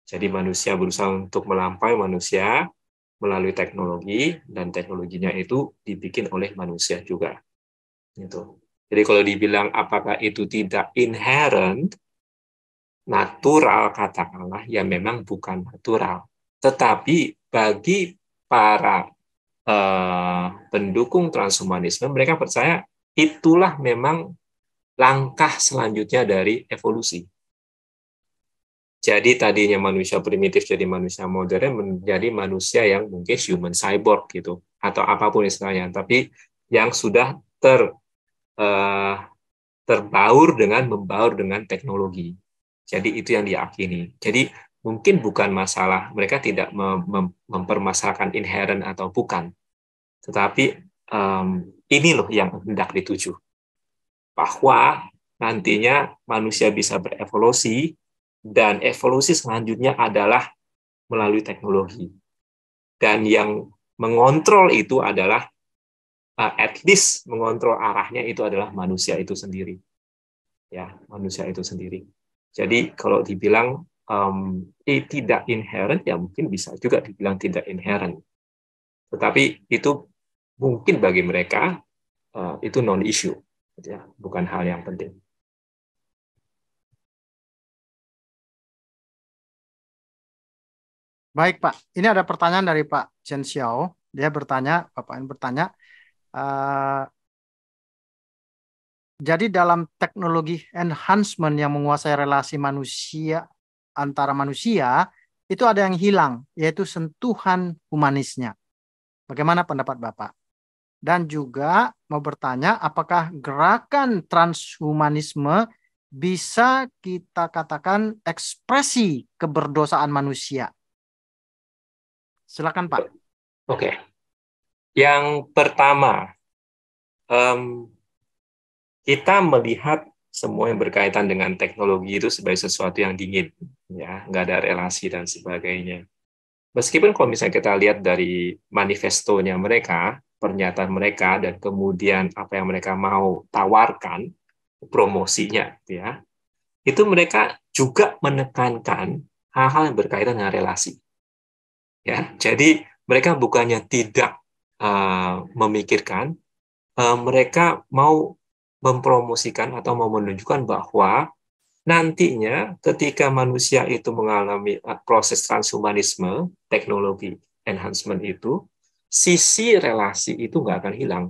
Jadi manusia berusaha untuk melampaui manusia melalui teknologi, dan teknologinya itu dibikin oleh manusia juga. Gitu. Jadi kalau dibilang apakah itu tidak inherent, natural katakanlah, ya memang bukan natural. Tetapi bagi para pendukung transhumanisme, mereka percaya itulah memang langkah selanjutnya dari evolusi. Jadi tadinya manusia primitif jadi manusia modern menjadi manusia yang mungkin human cyborg gitu, atau apapun istilahnya, tapi yang sudah terbaur dengan teknologi. Jadi itu yang diyakini. Jadi mungkin bukan masalah, mereka tidak mempermasalahkan inherent atau bukan, tetapi ini loh yang hendak dituju, bahwa nantinya manusia bisa berevolusi, dan evolusi selanjutnya adalah melalui teknologi. Dan yang mengontrol itu adalah, at least mengontrol arahnya itu adalah manusia itu sendiri. Ya, manusia itu sendiri. Jadi kalau dibilang tidak inherent, ya mungkin bisa juga dibilang tidak inherent. Tetapi itu mungkin bagi mereka itu non-issue, ya, bukan hal yang penting. Baik Pak, ini ada pertanyaan dari Pak Chen Xiao. Dia bertanya, Bapak ini bertanya, uh, jadi dalam teknologi enhancement yang menguasai relasi manusia antara manusia, itu ada yang hilang, yaitu sentuhan humanisnya. Bagaimana pendapat Bapak? Dan juga mau bertanya, apakah gerakan transhumanisme bisa kita katakan ekspresi keberdosaan manusia? Silakan Pak. Oke. Yang pertama, kita melihat semua yang berkaitan dengan teknologi itu sebagai sesuatu yang dingin, ya, nggak ada relasi dan sebagainya. Meskipun kalau misalnya kita lihat dari manifestonya mereka, pernyataan mereka, dan kemudian apa yang mereka mau tawarkan, promosinya, ya, itu mereka juga menekankan hal-hal yang berkaitan dengan relasi. Ya, jadi mereka bukannya tidak memikirkan, mereka mau mempromosikan atau mau menunjukkan bahwa nantinya ketika manusia itu mengalami proses transhumanisme, teknologi enhancement itu, sisi relasi itu nggak akan hilang.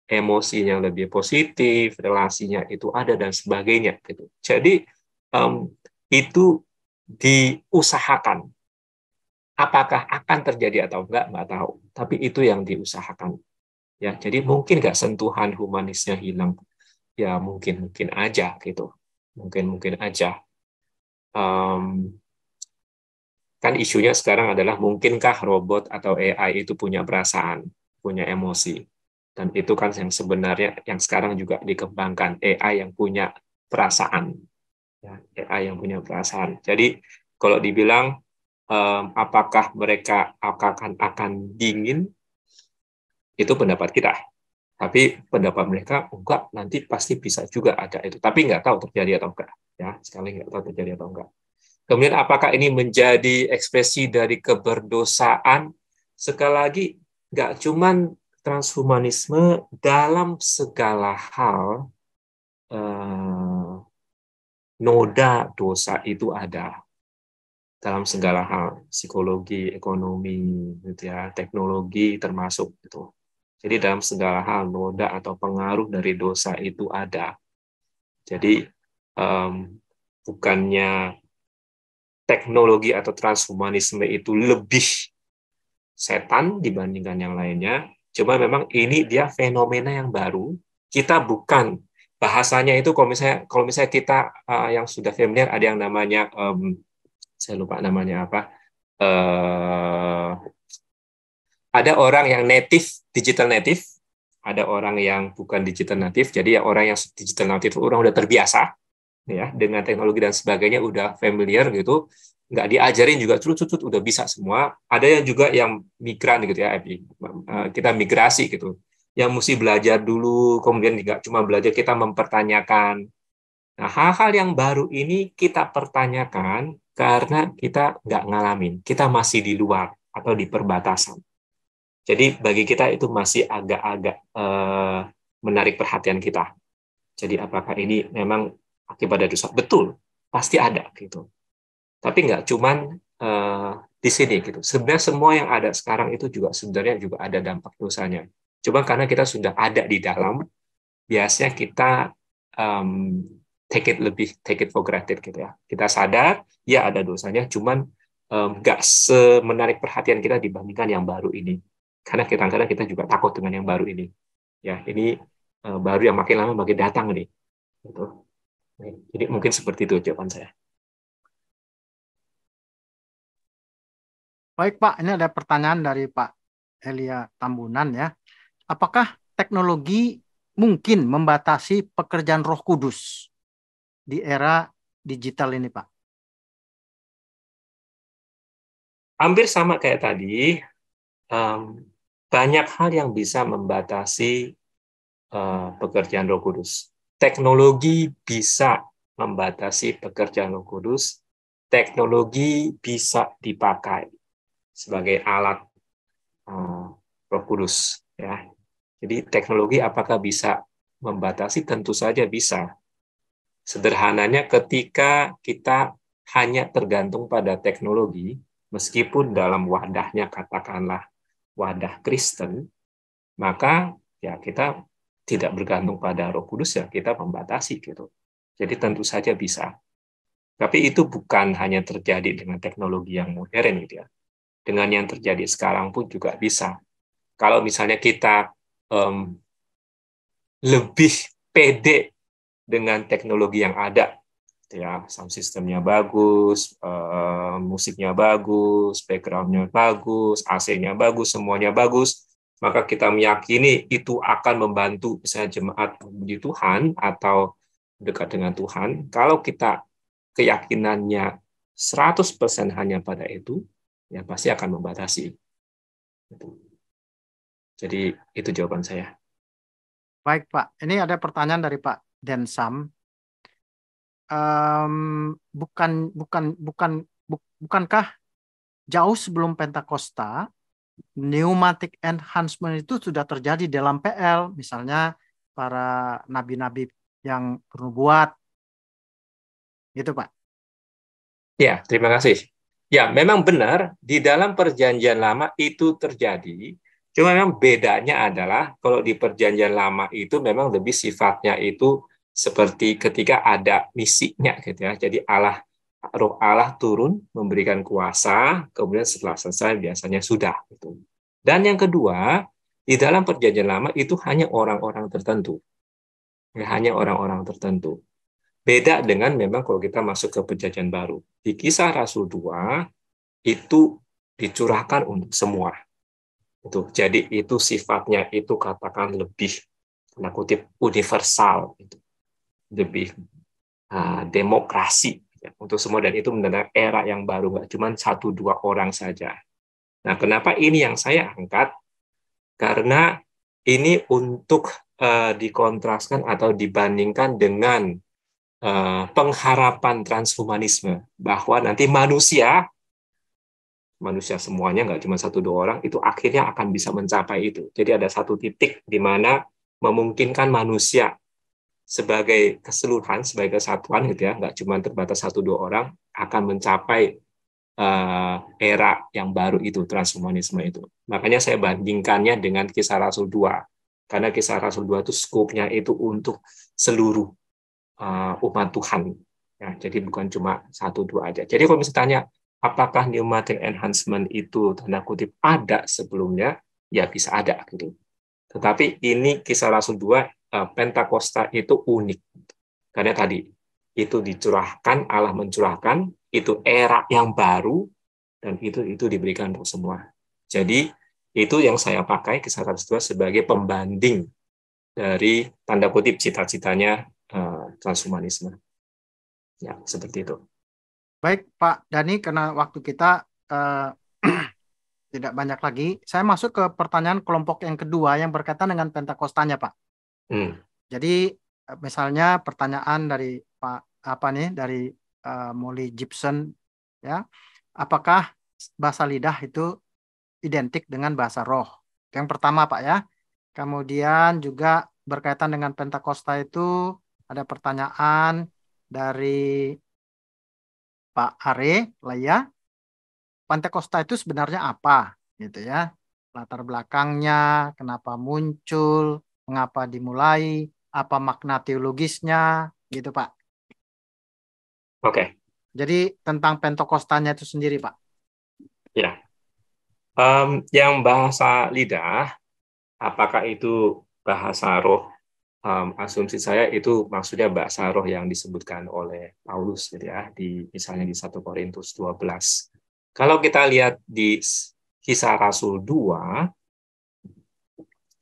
Emosinya lebih positif, relasinya itu ada, dan sebagainya. Gitu. Jadi itu diusahakan. Apakah akan terjadi atau nggak tahu. Tapi itu yang diusahakan. Ya, jadi mungkin nggak sentuhan humanisnya hilang. Ya mungkin aja gitu. Mungkin aja. Kan isunya sekarang adalah mungkinkah robot atau AI itu punya perasaan, punya emosi. Dan itu kan yang sebenarnya yang sekarang juga dikembangkan, AI yang punya perasaan. Ya, AI yang punya perasaan. Jadi kalau dibilang apakah mereka akan dingin, itu pendapat kita. Tapi pendapat mereka enggak, nanti pasti bisa juga ada itu. Tapi nggak tahu terjadi atau enggak. Ya, sekali nggak tahu terjadi atau enggak. Kemudian apakah ini menjadi ekspresi dari keberdosaan? Sekali lagi, nggak cuman transhumanisme, dalam segala hal noda dosa itu ada. Dalam segala hal, psikologi, ekonomi, gitu ya, teknologi termasuk gitu. Jadi dalam segala hal noda atau pengaruh dari dosa itu ada. Jadi bukannya teknologi atau transhumanisme itu lebih setan dibandingkan yang lainnya, cuma memang ini dia fenomena yang baru. Kita bukan bahasanya itu, kalau misalnya kita yang sudah familiar, ada yang namanya saya lupa namanya apa. Ada orang yang digital native, ada orang yang bukan digital native. Jadi ya orang yang digital native orang udah terbiasa ya dengan teknologi dan sebagainya, udah familiar gitu, nggak diajarin juga cut udah bisa semua. Ada yang juga yang migran gitu ya, kita migrasi gitu, yang mesti belajar dulu, kemudian nggak cuma belajar, kita mempertanyakan. Nah, hal-hal yang baru ini kita pertanyakan karena kita nggak ngalamin, kita masih di luar atau di perbatasan. Jadi bagi kita itu masih agak-agak menarik perhatian kita. Jadi apakah ini memang akibat dari dosa? Betul, pasti ada gitu. Tapi nggak cuman di sini gitu. Sebenarnya semua yang ada sekarang itu juga sebenarnya juga ada dampak dosanya. Cuma karena kita sudah ada di dalam, biasanya kita take it for granted gitu ya. Kita sadar ya ada dosanya, cuman nggak semenarik perhatian kita dibandingkan yang baru ini. Karena kadang-kadang kita juga takut dengan yang baru ini. Ya, ini baru yang makin lama makin datang nih. Gitu. Jadi mungkin seperti itu jawaban saya. Baik Pak, ini ada pertanyaan dari Pak Elia Tambunan ya. Apakah teknologi mungkin membatasi pekerjaan Roh Kudus di era digital ini, Pak? Hampir sama kayak tadi, banyak hal yang bisa membatasi pekerjaan Roh Kudus. Teknologi bisa membatasi pekerjaan Roh Kudus. Teknologi bisa dipakai sebagai alat Roh Kudus. Ya. Jadi teknologi apakah bisa membatasi? Tentu saja bisa. Sederhananya ketika kita hanya tergantung pada teknologi, meskipun dalam wadahnya katakanlah wadah Kristen, maka ya kita tidak bergantung pada Roh Kudus, ya kita membatasi gitu. Jadi tentu saja bisa. Tapi itu bukan hanya terjadi dengan teknologi yang modern gitu ya. Dengan yang terjadi sekarang pun juga bisa. Kalau misalnya kita lebih pede dengan teknologi yang ada, ya sound systemnya bagus, musiknya bagus, backgroundnya bagus, AC-nya bagus, semuanya bagus, maka kita meyakini itu akan membantu misalnya jemaat memuji Tuhan atau dekat dengan Tuhan. Kalau kita keyakinannya 100% hanya pada itu, ya pasti akan membatasi. Jadi itu jawaban saya. Baik Pak, ini ada pertanyaan dari Pak Densam. Bukankah jauh sebelum Pentakosta pneumatic enhancement itu sudah terjadi dalam PL, misalnya para nabi-nabi yang bernubuat, gitu Pak? Ya, terima kasih. Ya, memang benar di dalam perjanjian lama itu terjadi. Cuma memang bedanya adalah kalau di perjanjian lama itu memang lebih sifatnya itu seperti ketika ada misinya gitu ya. Jadi Roh Allah turun memberikan kuasa, kemudian setelah selesai biasanya sudah gitu. Dan yang kedua, di dalam perjanjian lama itu hanya orang-orang tertentu. Ya, hanya orang-orang tertentu. Beda dengan memang kalau kita masuk ke perjanjian baru. Di Kisah Rasul 2 itu dicurahkan untuk semua. Jadi itu sifatnya itu katakan lebih tanda kutip universal, lebih demokrasi. Ya, untuk semua, dan itu benar era yang baru, nggak cuma 1-2 orang saja. Nah, kenapa ini yang saya angkat? Karena ini untuk dikontraskan atau dibandingkan dengan pengharapan transhumanisme, bahwa nanti manusia semuanya, nggak cuma 1-2 orang, itu akhirnya akan bisa mencapai itu. Jadi ada satu titik di mana memungkinkan manusia sebagai keseluruhan, sebagai kesatuan gitu ya, nggak cuma terbatas 1-2 orang, akan mencapai era yang baru itu, transhumanisme itu. Makanya saya bandingkannya dengan Kisah Rasul 2. Karena Kisah Rasul 2 itu skopnya itu untuk seluruh umat Tuhan. Ya, jadi bukan cuma 1-2 aja. Jadi kalau misalnya apakah pneumatic enhancement itu tanda kutip ada sebelumnya, ya bisa ada gitu. Tetapi ini Kisah Rasul 2, Pentakosta itu unik. Karena tadi itu dicurahkan, Allah mencurahkan, itu era yang baru, dan itu diberikan untuk semua. Jadi itu yang saya pakai Kisah Rasul 2 sebagai pembanding dari tanda kutip cita-citanya transhumanisme. Ya, seperti itu. Baik, Pak Dani, karena waktu kita eh, tidak banyak lagi, saya masuk ke pertanyaan kelompok yang kedua yang berkaitan dengan Pentakostanya, Pak. Hmm. Jadi misalnya pertanyaan dari Pak apa nih dari Molly Gibson, ya, apakah bahasa lidah itu identik dengan bahasa roh? Yang pertama, Pak, ya. Kemudian juga berkaitan dengan Pentakosta itu ada pertanyaan dari Pak Are Laya, Pentakosta itu sebenarnya apa, gitu ya? Latar belakangnya, kenapa muncul, mengapa dimulai, apa makna teologisnya, gitu Pak. Oke. Jadi tentang Pentakostanya itu sendiri, Pak. Ya. Yang bahasa lidah, apakah itu bahasa roh? Asumsi saya itu maksudnya bahasa roh yang disebutkan oleh Paulus gitu ya, misalnya di 1 Korintus 12. Kalau kita lihat di Kisah Rasul 2,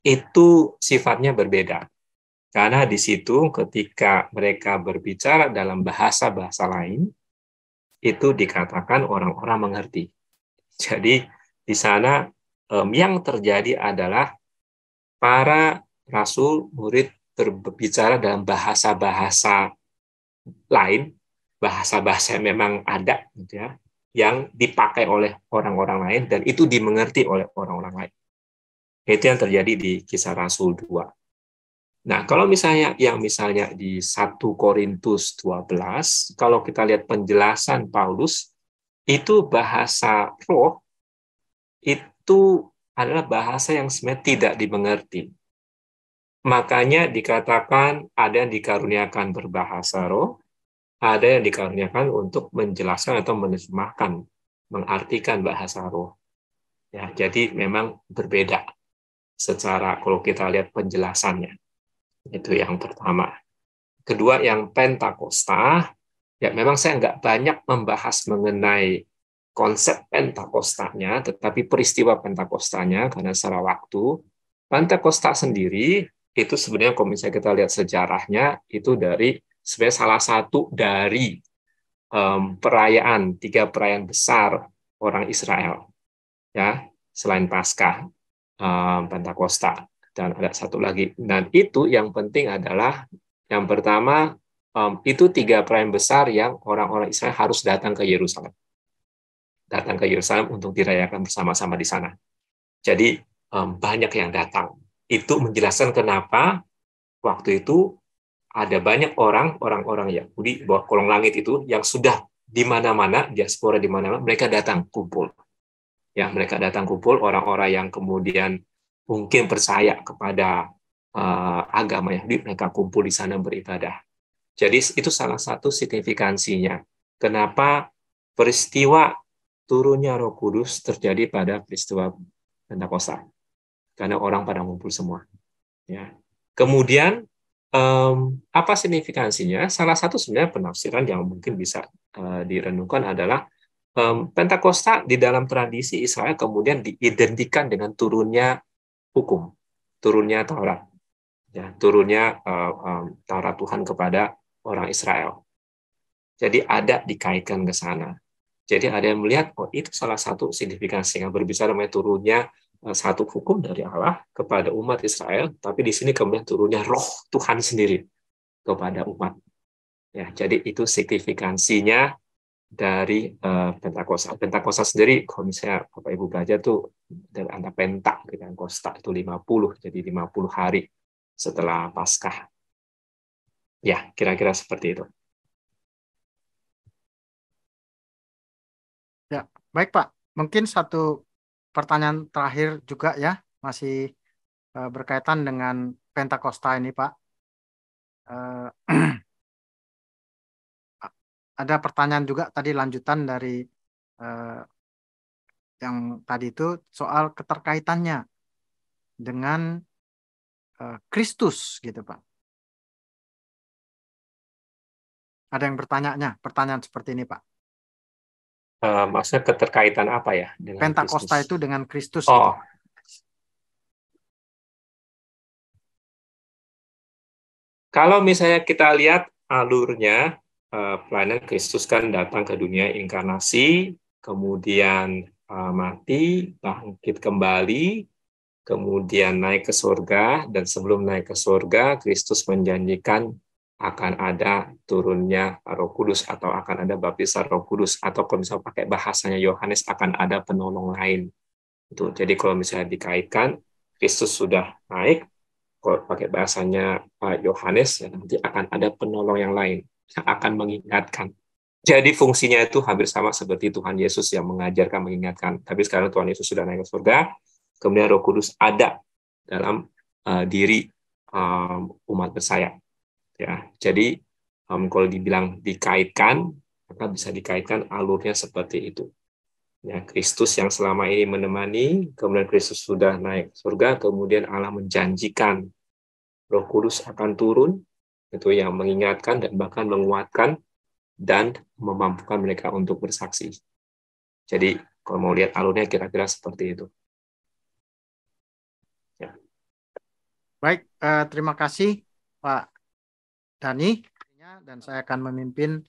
itu sifatnya berbeda. Karena di situ ketika mereka berbicara dalam bahasa-bahasa lain, itu dikatakan orang-orang mengerti. Jadi di sana yang terjadi adalah para rasul, murid berbicara dalam bahasa-bahasa lain, bahasa-bahasa yang memang ada, gitu ya, yang dipakai oleh orang-orang lain, dan itu dimengerti oleh orang-orang lain. Itu yang terjadi di Kisah Rasul 2. Nah, kalau misalnya di 1 Korintus 12, kalau kita lihat penjelasan Paulus, itu bahasa roh, itu adalah bahasa yang sebenarnya tidak dimengerti. Makanya dikatakan ada yang dikaruniakan berbahasa roh, ada yang dikaruniakan untuk menjelaskan atau menerjemahkan, mengartikan bahasa roh. Ya, jadi memang berbeda secara kalau kita lihat penjelasannya. Itu yang pertama. Kedua, yang Pentakosta, ya memang saya nggak banyak membahas mengenai konsep Pentakostanya, tetapi peristiwa Pentakostanya, karena secara waktu, Pentakosta sendiri, itu sebenarnya kalau misalnya kita lihat sejarahnya, itu dari sebenarnya salah satu dari perayaan, 3 perayaan besar orang Israel, ya, selain Paskah, Pentakosta, dan ada satu lagi. Dan itu yang penting adalah yang pertama, itu 3 perayaan besar yang orang-orang Israel harus datang ke Yerusalem. Datang ke Yerusalem untuk dirayakan bersama-sama di sana. Jadi banyak yang datang. Itu menjelaskan kenapa waktu itu ada banyak orang-orang Yahudi bawah kolong langit itu yang sudah di mana-mana, diaspora di mana-mana, mereka datang kumpul. Ya, mereka datang kumpul, orang-orang yang kemudian mungkin percaya kepada agama Yahudi, mereka kumpul di sana beribadah. Jadi itu salah satu signifikansinya. Kenapa peristiwa turunnya Roh Kudus terjadi pada peristiwa Pentakosta? Karena orang pada ngumpul semua. Ya. Kemudian apa signifikansinya? Salah satu sebenarnya penafsiran yang mungkin bisa direnungkan adalah Pentakosta di dalam tradisi Israel kemudian diidentikan dengan turunnya hukum, turunnya Taurat, ya, turunnya Taurat Tuhan kepada orang Israel. Jadi ada dikaitkan ke sana. Jadi ada yang melihat, oh itu salah satu signifikansi yang berbicara mengenai turunnya satu hukum dari Allah kepada umat Israel, tapi di sini kemudian turunnya roh Tuhan sendiri kepada umat. Ya, jadi itu signifikansinya dari Pentakosta. Pentakosta sendiri, kalau misalnya Bapak Ibu baca tuh dari antara pentak dengan kosta itu 50, jadi 50 hari setelah Paskah. Ya, kira-kira seperti itu. Ya, baik Pak. Mungkin satu pertanyaan terakhir juga ya, masih berkaitan dengan Pentakosta ini Pak. Ada pertanyaan juga tadi lanjutan dari eh, yang tadi itu soal keterkaitannya dengan Kristus gitu Pak. Ada yang bertanya pertanyaan seperti ini Pak. Maksudnya keterkaitan apa ya dengan Pentakosta Kristus? itu dengan Kristus gitu Oh, Pak. kalau misalnya kita lihat alurnya, pelayanan Kristus kan datang ke dunia inkarnasi, kemudian mati, bangkit kembali, kemudian naik ke surga, dan sebelum naik ke surga, Kristus menjanjikan akan ada turunnya Roh Kudus atau akan ada baptisan Roh Kudus, atau kalau misalnya pakai bahasanya Yohanes akan ada penolong lain. Itu. Jadi kalau misalnya dikaitkan, Kristus sudah naik, kalau pakai bahasanya Pak Yohanes, ya nanti akan ada penolong yang lain yang akan mengingatkan. Jadi fungsinya itu hampir sama seperti Tuhan Yesus yang mengajarkan, mengingatkan. Tapi sekarang Tuhan Yesus sudah naik ke surga, kemudian Roh Kudus ada dalam diri umat bersayap. Ya, jadi kalau dibilang dikaitkan, maka bisa dikaitkan alurnya seperti itu. Ya, Kristus yang selama ini menemani, kemudian Kristus sudah naik ke surga, kemudian Allah menjanjikan Roh Kudus akan turun, itu yang mengingatkan dan bahkan menguatkan dan memampukan mereka untuk bersaksi. Jadi kalau mau lihat alurnya kira-kira seperti itu. Ya. Baik, terima kasih Pak Dani, dan saya akan memimpin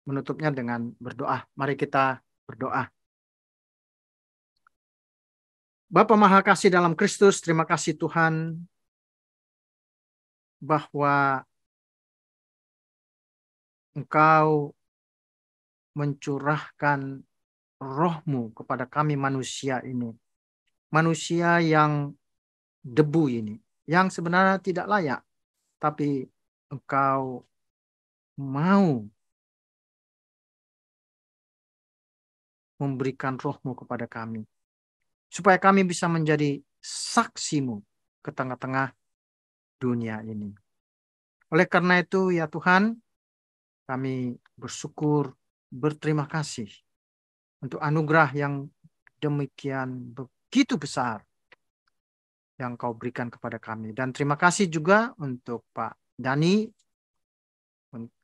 menutupnya dengan berdoa. Mari kita berdoa. Bapa Maha Kasih dalam Kristus, terima kasih Tuhan bahwa Engkau mencurahkan roh-Mu kepada kami manusia ini. Manusia yang debu ini, yang sebenarnya tidak layak, tapi Engkau mau memberikan roh-Mu kepada kami, supaya kami bisa menjadi saksi-Mu ke tengah-tengah dunia ini. Oleh karena itu, ya Tuhan, kami bersyukur, berterima kasih untuk anugerah yang demikian begitu besar yang Kau berikan kepada kami. Dan terima kasih juga untuk Pak Dani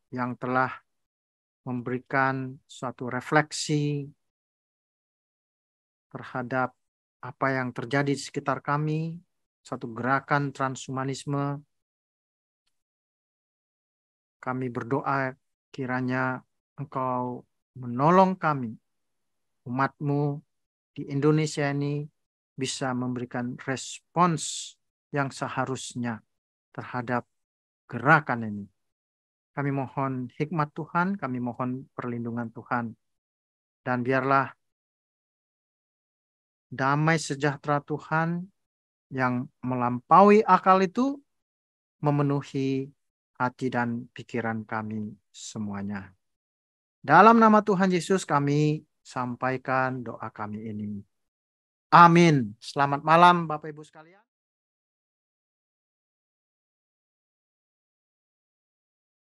yang telah memberikan suatu refleksi terhadap apa yang terjadi di sekitar kami, suatu gerakan transhumanisme. Kami berdoa kiranya Engkau menolong kami, umat-Mu di Indonesia ini bisa memberikan respons yang seharusnya terhadap gerakan ini. Kami mohon hikmat Tuhan, kami mohon perlindungan Tuhan. Dan biarlah damai sejahtera Tuhan yang melampaui akal itu memenuhi hati dan pikiran kami semuanya. Dalam nama Tuhan Yesus kami sampaikan doa kami ini. Amin. Selamat malam Bapak Ibu sekalian.